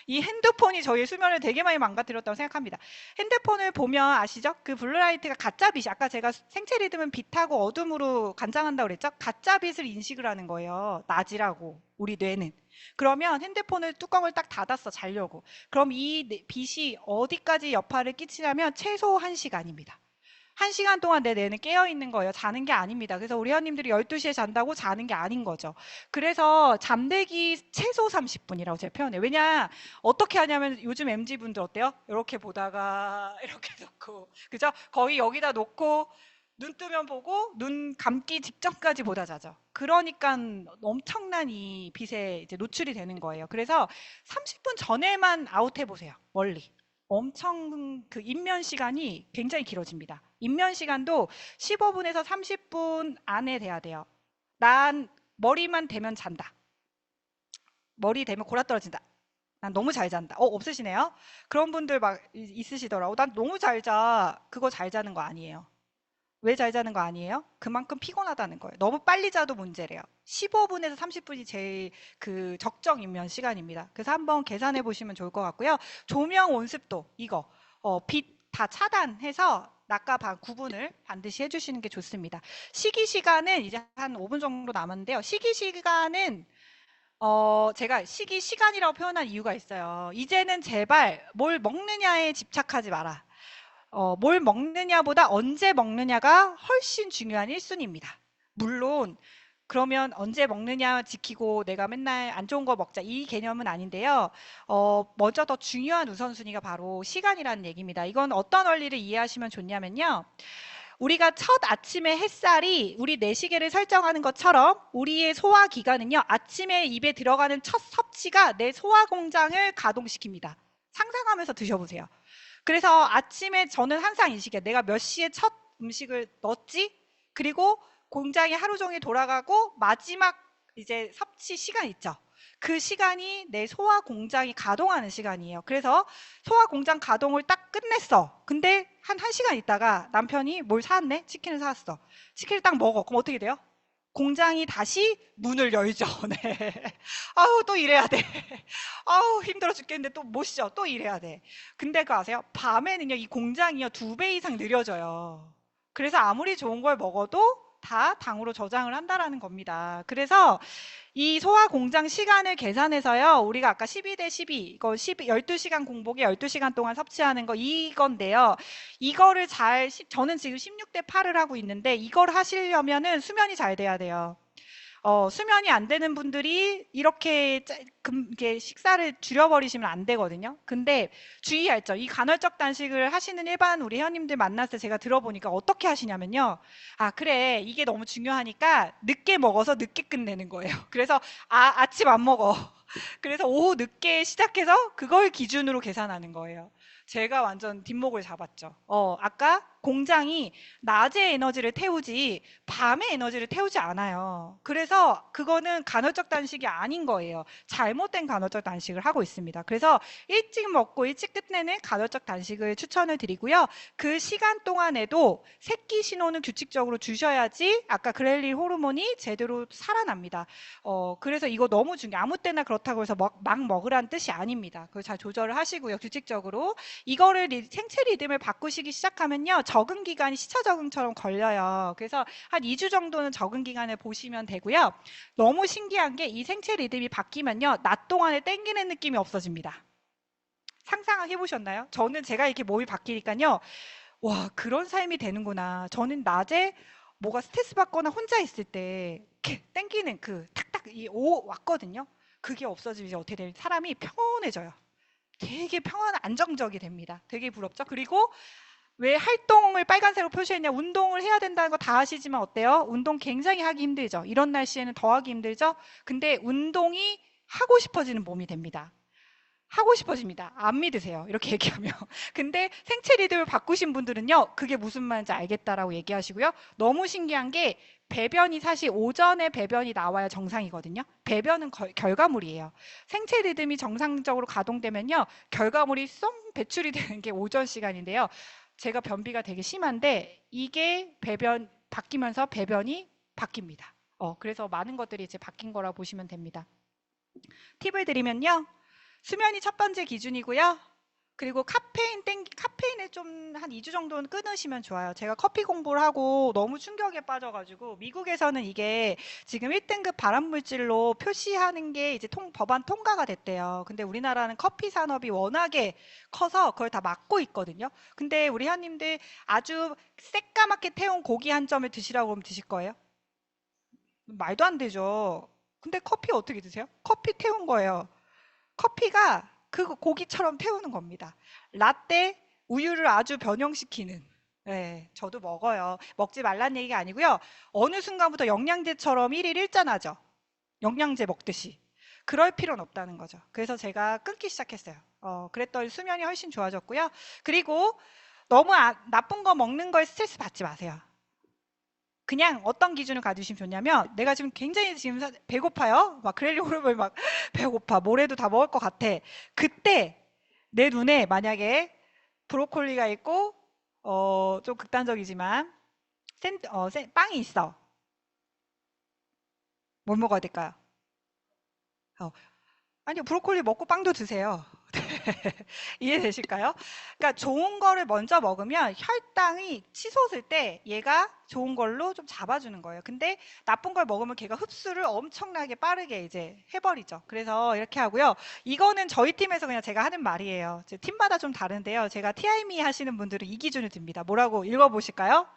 이 핸드폰이 저희의 수면을 되게 많이 망가뜨렸다고 생각합니다. 핸드폰을 보면 아시죠? 그 블루라이트가 가짜빛이 아까 제가 생체 리듬은 빛하고 어둠으로 관장한다고 그랬죠? 가짜빛을 인식을 하는 거예요. 낮이라고 우리 뇌는. 그러면 핸드폰을 뚜껑을 딱 닫았어 자려고. 그럼 이 빛이 어디까지 여파를 끼치냐면 최소 1시간입니다. 1시간 동안 내 뇌는 깨어 있는 거예요. 자는 게 아닙니다. 그래서 우리 회원님들이 12시에 잔다고 자는 게 아닌 거죠. 그래서 잠들기 최소 30분이라고 제가 표현해요. 왜냐, 어떻게 하냐면 요즘 MZ분들 어때요? 이렇게 보다가 이렇게 놓고, 그죠? 거의 여기다 놓고 눈 뜨면 보고 눈 감기 직전까지 보다 자죠. 그러니까 엄청난 이 빛에 이제 노출이 되는 거예요. 그래서 30분 전에만 아웃해 보세요. 멀리. 엄청 그 입면 시간이 굉장히 길어집니다. 입면 시간도 15분에서 30분 안에 돼야 돼요. 난 머리만 대면 잔다. 머리 대면 골아 떨어진다. 난 너무 잘 잔다. 없으시네요? 그런 분들 막 있으시더라고. 난 너무 잘 자. 그거 잘 자는 거 아니에요. 왜 잘 자는 거 아니에요? 그만큼 피곤하다는 거예요. 너무 빨리 자도 문제래요. 15분에서 30분이 제일 그 적정 입면 시간입니다. 그래서 한번 계산해 보시면 좋을 것 같고요. 조명 온습도 이거 빛 다 차단해서 낮과 밤 구분을 반드시 해주시는 게 좋습니다. 식이 시간은 이제 한 5분 정도 남았는데요. 식이 시간은 제가 식이 시간이라고 표현한 이유가 있어요. 이제는 제발 뭘 먹느냐에 집착하지 마라. 뭘 먹느냐보다 언제 먹느냐가 훨씬 중요한 1순위입니다. 물론 그러면 언제 먹느냐 지키고 내가 맨날 안 좋은 거 먹자 이 개념은 아닌데요. 먼저 더 중요한 우선순위가 바로 시간이라는 얘기입니다. 이건 어떤 원리를 이해하시면 좋냐면요. 우리가 첫 아침에 햇살이 우리 내시계를 설정하는 것처럼 우리의 소화 기관은요. 아침에 입에 들어가는 첫 섭취가 내 소화 공장을 가동시킵니다. 상상하면서 드셔보세요. 그래서 아침에 저는 항상 이 시기에 내가 몇 시에 첫 음식을 넣었지? 그리고 공장이 하루 종일 돌아가고 마지막 이제 섭취 시간 있죠. 그 시간이 내 소화 공장이 가동하는 시간이에요. 그래서 소화 공장 가동을 딱 끝냈어. 근데 한 1시간 있다가 남편이 뭘 사왔네? 치킨을 사왔어. 치킨을 딱 먹어. 그럼 어떻게 돼요? 공장이 다시 문을 열죠. 네. 아우, 또 일해야 돼. 아우, 힘들어 죽겠는데 또 못 쉬어. 또 일해야 돼. 근데 그거 아세요? 밤에는요, 이 공장이요, 2배 이상 느려져요. 그래서 아무리 좋은 걸 먹어도 다 당으로 저장을 한다라는 겁니다. 그래서 이 소화 공장 시간을 계산해서요. 우리가 아까 12대 12, 이거 12시간 공복에 12시간 동안 섭취하는 거 이건데요. 이거를 저는 지금 16대 8을 하고 있는데 이걸 하시려면은 수면이 잘 돼야 돼요. 수면이 안 되는 분들이 이렇게 이렇게 식사를 줄여버리시면 안 되거든요. 근데 주의할 점, 이 간헐적 단식을 하시는 일반 우리 회원님들 만났을 때 제가 들어보니까 어떻게 하시냐면요. 아, 그래. 이게 너무 중요하니까 늦게 먹어서 늦게 끝내는 거예요. 그래서 아침 안 먹어. 그래서 오후 늦게 시작해서 그걸 기준으로 계산하는 거예요. 제가 완전 뒷목을 잡았죠. 아까 공장이 낮에 에너지를 태우지 밤에 에너지를 태우지 않아요. 그래서 그거는 간헐적 단식이 아닌 거예요. 잘못된 간헐적 단식을 하고 있습니다. 그래서 일찍 먹고 일찍 끝내는 간헐적 단식을 추천을 드리고요. 그 시간 동안에도 새끼 신호는 규칙적으로 주셔야지 아까 그렐린 호르몬이 제대로 살아납니다. 그래서 이거 너무 중요해요. 아무 때나 그렇다고 해서 막 먹으라는 뜻이 아닙니다. 그걸 잘 조절을 하시고요. 규칙적으로. 이거를 생체 리듬을 바꾸시기 시작하면요. 적응 기간이 시차 적응처럼 걸려요. 그래서 한 2주 정도는 적응 기간을 보시면 되고요. 너무 신기한 게 이 생체 리듬이 바뀌면요. 낮 동안에 땡기는 느낌이 없어집니다. 상상해 보셨나요? 저는 제가 이렇게 몸이 바뀌니까요. 와, 그런 삶이 되는구나. 저는 낮에 뭐가 스트레스 받거나 혼자 있을 때 이렇게 땡기는 그 탁탁 왔거든요. 그게 없어지면 이제 어떻게 되면 사람이 평온해져요. 되게 안정적이 됩니다. 되게 부럽죠? 그리고 왜 활동을 빨간색으로 표시했냐? 운동을 해야 된다는 거 다 아시지만 어때요? 운동 굉장히 하기 힘들죠? 이런 날씨에는 더 하기 힘들죠? 근데 운동이 하고 싶어지는 몸이 됩니다. 하고 싶어집니다. 안 믿으세요. 이렇게 얘기하면. 근데 생체 리듬을 바꾸신 분들은요, 그게 무슨 말인지 알겠다라고 얘기하시고요. 너무 신기한 게 배변이 사실 오전에 배변이 나와야 정상이거든요. 배변은 결과물이에요. 생체 리듬이 정상적으로 가동되면요, 결과물이 쏙 배출이 되는 게 오전 시간인데요. 제가 변비가 되게 심한데 이게 배변 바뀌면서 배변이 바뀝니다. 그래서 많은 것들이 이제 바뀐 거라 보시면 됩니다. 팁을 드리면요. 수면이 첫 번째 기준이고요. 그리고 카페인을 좀 한 2주 정도는 끊으시면 좋아요. 제가 커피 공부를 하고 너무 충격에 빠져가지고 미국에서는 이게 지금 1등급 발암물질로 표시하는 게 이제 법안 통과가 됐대요. 근데 우리나라는 커피 산업이 워낙에 커서 그걸 다 막고 있거든요. 근데 우리 회원님들 아주 새까맣게 태운 고기 한 점을 드시라고 하면 드실 거예요? 말도 안 되죠. 근데 커피 어떻게 드세요? 커피 태운 거예요. 커피가 그 고기처럼 태우는 겁니다. 라떼, 우유를 아주 변형시키는. 네, 저도 먹어요. 먹지 말란 얘기가 아니고요. 어느 순간부터 영양제처럼 1일 1잔하죠. 영양제 먹듯이. 그럴 필요는 없다는 거죠. 그래서 제가 끊기 시작했어요. 그랬더니 수면이 훨씬 좋아졌고요. 그리고 너무 나쁜 거 먹는 거에 스트레스 받지 마세요. 그냥 어떤 기준을 가지시면 좋냐면 내가 지금 굉장히 지금 배고파요. 막 그렐린 호르몬 막 배고파. 뭐래도 다 먹을 것 같아. 그때 내 눈에 만약에 브로콜리가 있고 좀 극단적이지만 빵이 있어. 뭘 먹어야 될까요? 어, 아니요. 브로콜리 먹고 빵도 드세요. 이해되실까요? 그러니까 좋은 거를 먼저 먹으면 혈당이 치솟을 때 얘가 좋은 걸로 좀 잡아주는 거예요. 근데 나쁜 걸 먹으면 걔가 흡수를 엄청나게 빠르게 이제 해버리죠. 그래서 이렇게 하고요. 이거는 저희 팀에서 그냥 제가 하는 말이에요. 제 팀마다 좀 다른데요. 제가 TIME 하시는 분들은 이 기준을 듭니다. 뭐라고 읽어보실까요?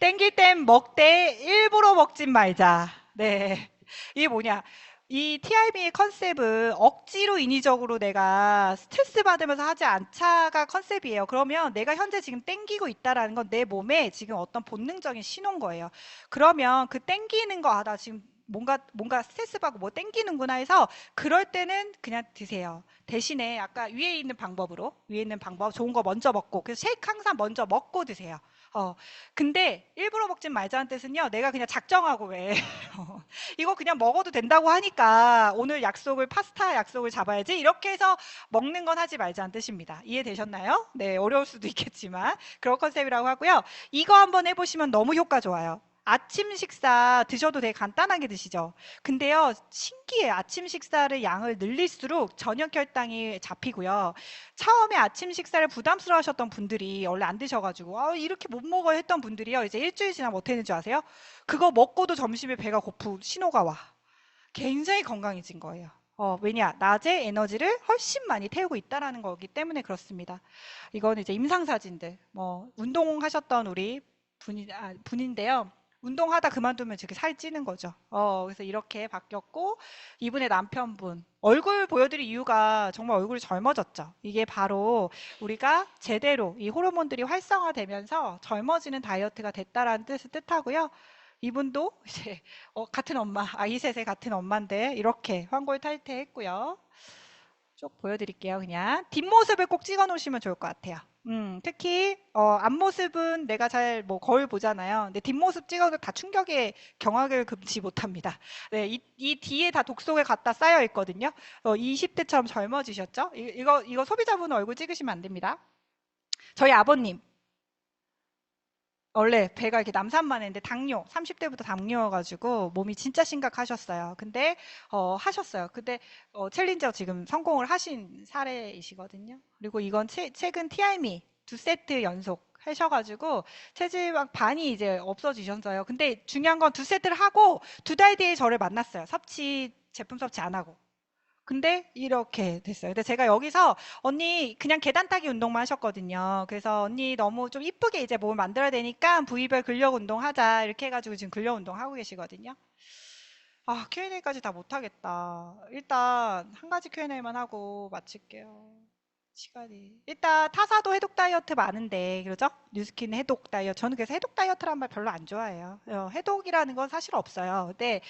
땡길 땐 먹되 일부러 먹진 말자. 네. 이게 뭐냐? 이 TIB의 컨셉은 억지로 인위적으로 내가 스트레스 받으면서 하지 않자가 컨셉이에요. 그러면 내가 현재 지금 땡기고 있다라는 건 내 몸에 지금 어떤 본능적인 신호인 거예요. 그러면 그 땡기는 거, 아, 나 지금 뭔가 스트레스 받고 뭐 땡기는구나 해서 그럴 때는 그냥 드세요. 대신에 아까 위에 있는 방법 좋은 거 먼저 먹고 그래서 쉐이크 항상 먼저 먹고 드세요. 근데 일부러 먹진 말자는 뜻은요. 내가 그냥 작정하고 왜 이거 그냥 먹어도 된다고 하니까 오늘 파스타 약속을 잡아야지 이렇게 해서 먹는 건 하지 말자는 뜻입니다. 이해되셨나요? 네, 어려울 수도 있겠지만 그런 컨셉이라고 하고요. 이거 한번 해보시면 너무 효과 좋아요. 아침 식사 드셔도 되게 간단하게 드시죠. 근데요, 신기해. 아침 식사를 양을 늘릴수록 저녁 혈당이 잡히고요. 처음에 아침 식사를 부담스러워 하셨던 분들이 원래 안 드셔가지고, 이렇게 못 먹어야 했던 분들이요. 이제 일주일 지나면 어떻게 되는지 아세요? 그거 먹고도 점심에 배가 고프 신호가 와. 굉장히 건강해진 거예요. 왜냐? 낮에 에너지를 훨씬 많이 태우고 있다라는 거기 때문에 그렇습니다. 이거는 이제 임상사진들, 뭐, 운동하셨던 우리 분인데요. 운동하다 그만두면 저렇게 살이 찌는 거죠. 그래서 이렇게 바뀌었고, 이분의 남편분. 얼굴 보여드릴 이유가 정말 얼굴이 젊어졌죠. 이게 바로 우리가 제대로 이 호르몬들이 활성화되면서 젊어지는 다이어트가 됐다라는 뜻을 뜻하고요. 이분도 이제 같은 엄마, 아이 셋의 같은 엄마인데 이렇게 환골탈태했고요. 쭉 보여드릴게요. 그냥 뒷모습을 꼭 찍어 놓으시면 좋을 것 같아요. 특히 앞모습은 내가 잘 뭐 거울 보잖아요. 근데 뒷모습 찍어도 다 충격에 경악을 금치 못합니다. 네, 이 뒤에 다 독속에 갖다 쌓여 있거든요. 20대처럼 젊어지셨죠? 이거 소비자분 얼굴 찍으시면 안 됩니다. 저희 아버님 원래 배가 이렇게 남산만 했는데 30대부터 당뇨여가지고 몸이 진짜 심각하셨어요. 근데 하셨어요. 근데 챌린저 지금 성공을 하신 사례이시거든요. 그리고 이건 최근 TIME 2세트 연속 하셔가지고 체지방 반이 이제 없어지셨어요. 근데 중요한 건 2세트를 하고 2달 뒤에 저를 만났어요. 제품 섭취 안 하고. 근데 이렇게 됐어요. 근데 제가 여기서 언니 그냥 계단 타기 운동만 하셨거든요. 그래서 언니 너무 좀 이쁘게 이제 몸을 만들어야 되니까 부위별 근력 운동 하자 이렇게 해가지고 지금 근력 운동 하고 계시거든요. Q&A까지 다 못하겠다. 일단 한 가지 Q&A만 하고 마칠게요. 시간이. 일단 타사도 해독 다이어트 많은데 그러죠? 뉴스킨 해독 다이어트. 저는 그래서 해독 다이어트란 말 별로 안 좋아해요. 해독이라는 건 사실 없어요. 근데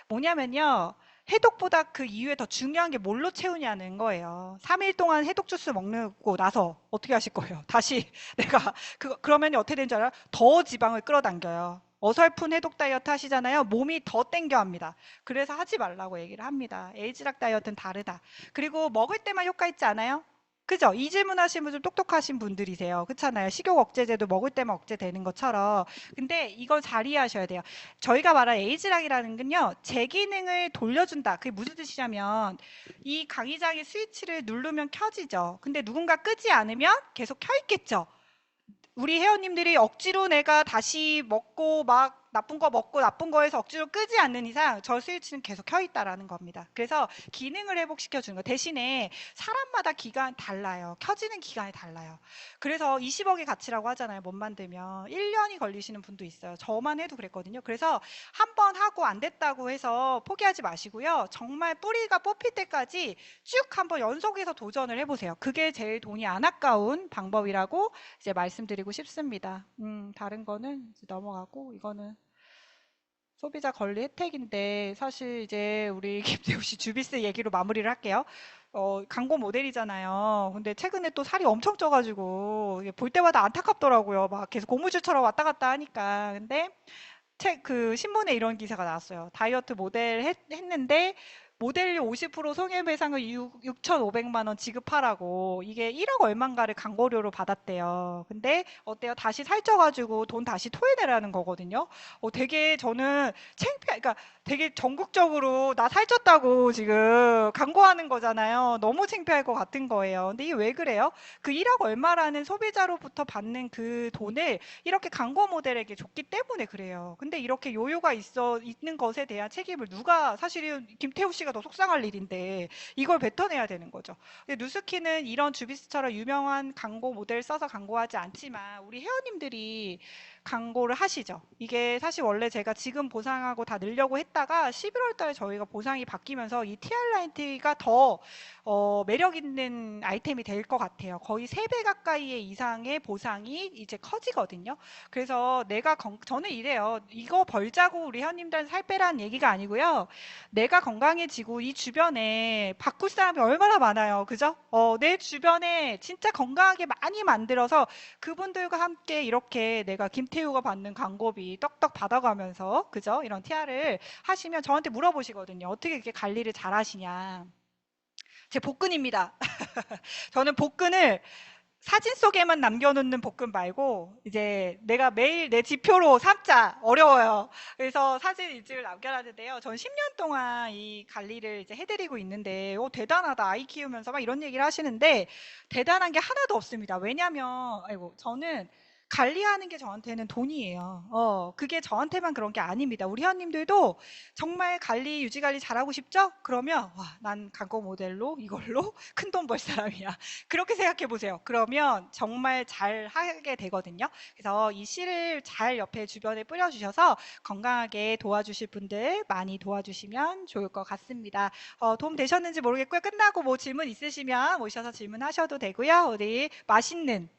뭐냐면요. 해독보다 그 이후에 더 중요한 게 뭘로 채우냐는 거예요. 3일 동안 해독 주스 먹고 나서 어떻게 하실 거예요? 다시 내가 그러면 어떻게 되는 줄 알아요? 더 지방을 끌어당겨요. 어설픈 해독 다이어트 하시잖아요. 몸이 더 땡겨 합니다. 그래서 하지 말라고 얘기를 합니다. 에이즈락 다이어트는 다르다. 그리고 먹을 때만 효과 있지 않아요? 그죠? 이 질문 하신 분 좀 똑똑하신 분들이세요. 그렇잖아요. 식욕 억제제도 먹을 때만 억제되는 것처럼. 근데 이걸 잘 이해하셔야 돼요. 저희가 말한 에이즈락이라는 건요. 제 기능을 돌려준다. 그게 무슨 뜻이냐면 이 강의장의 스위치를 누르면 켜지죠. 근데 누군가 끄지 않으면 계속 켜 있겠죠. 우리 회원님들이 억지로 내가 다시 먹고 막 나쁜 거 먹고 나쁜 거에서 억지로 끄지 않는 이상 저 스위치는 계속 켜 있다라는 겁니다. 그래서 기능을 회복시켜 주는 거 대신에 사람마다 기간 달라요. 켜지는 기간이 달라요. 그래서 20억의 가치라고 하잖아요. 못 만들면 1년이 걸리시는 분도 있어요. 저만 해도 그랬거든요. 그래서 한 번 하고 안 됐다고 해서 포기하지 마시고요. 정말 뿌리가 뽑힐 때까지 쭉 한번 연속해서 도전을 해보세요. 그게 제일 돈이 안 아까운 방법이라고 이제 말씀드리고 싶습니다. 다른 거는 이제 넘어가고 이거는 소비자 권리 혜택인데 사실 이제 우리 김재우 씨 주비스 얘기로 마무리를 할게요. 광고 모델이잖아요. 근데 최근에 또 살이 엄청 쪄가지고 이게 볼 때마다 안타깝더라고요. 막 계속 고무줄처럼 왔다 갔다 하니까. 근데 그 신문에 이런 기사가 나왔어요. 다이어트 모델 했는데 모델료 50% 손해배상을 6,500만 원 지급하라고 이게 1억 얼마인가를 광고료로 받았대요. 근데 어때요? 다시 살쪄가지고 돈 다시 토해내라는 거거든요. 되게 저는 그러니까 되게 전국적으로 나 살쪘다고 지금 광고하는 거잖아요. 너무 창피할 것 같은 거예요. 근데 이게 왜 그래요? 그 1억 얼마라는 소비자로부터 받는 그 돈을 이렇게 광고 모델에게 줬기 때문에 그래요. 근데 이렇게 요요가 있는 것에 대한 책임을 누가 사실은 김태우 씨가 더 속상할 일인데 이걸 뱉어내야 되는 거죠. 근데 누스키는 이런 주비스처럼 유명한 광고 모델 써서 광고하지 않지만 우리 회원님들이 광고를 하시죠. 이게 사실 원래 제가 지금 보상하고 다 늘려고 했다가 11월 달에 저희가 보상이 바뀌면서 이 TR 라인티가 더 매력 있는 아이템이 될 것 같아요. 거의 3배 가까이의 이상의 보상이 이제 커지거든요. 그래서 저는 이래요. 이거 벌자고 우리 회원님들한테 살 빼라는 얘기가 아니고요. 내가 건강해지고 이 주변에 바꿀 사람이 얼마나 많아요. 그죠? 내 주변에 진짜 건강하게 많이 만들어서 그분들과 함께 이렇게 내가 김태우가 받는 광고비 떡떡 받아가면서 그죠? 이런 TR을 하시면 저한테 물어보시거든요. 어떻게 이렇게 관리를 잘 하시냐. 제 복근입니다. 저는 복근을 사진 속에만 남겨놓는 복근 말고 이제 내가 매일 내 지표로 삼자 어려워요. 그래서 사진 일찍을 남겨놨는데요. 전 10년 동안 이 관리를 이제 해드리고 있는데 대단하다 아이 키우면서 막 이런 얘기를 하시는데 대단한 게 하나도 없습니다. 왜냐면 아이고 저는 관리하는 게 저한테는 돈이에요. 그게 저한테만 그런 게 아닙니다. 우리 회원님들도 정말 유지 관리 잘하고 싶죠? 그러면 와, 난 광고 모델로 이걸로 큰 돈 벌 사람이야. 그렇게 생각해 보세요. 그러면 정말 잘 하게 되거든요. 그래서 이 씨를 잘 옆에 주변에 뿌려주셔서 건강하게 도와주실 분들 많이 도와주시면 좋을 것 같습니다. 도움 되셨는지 모르겠고요. 끝나고 뭐 질문 있으시면 오셔서 질문하셔도 되고요. 우리 맛있는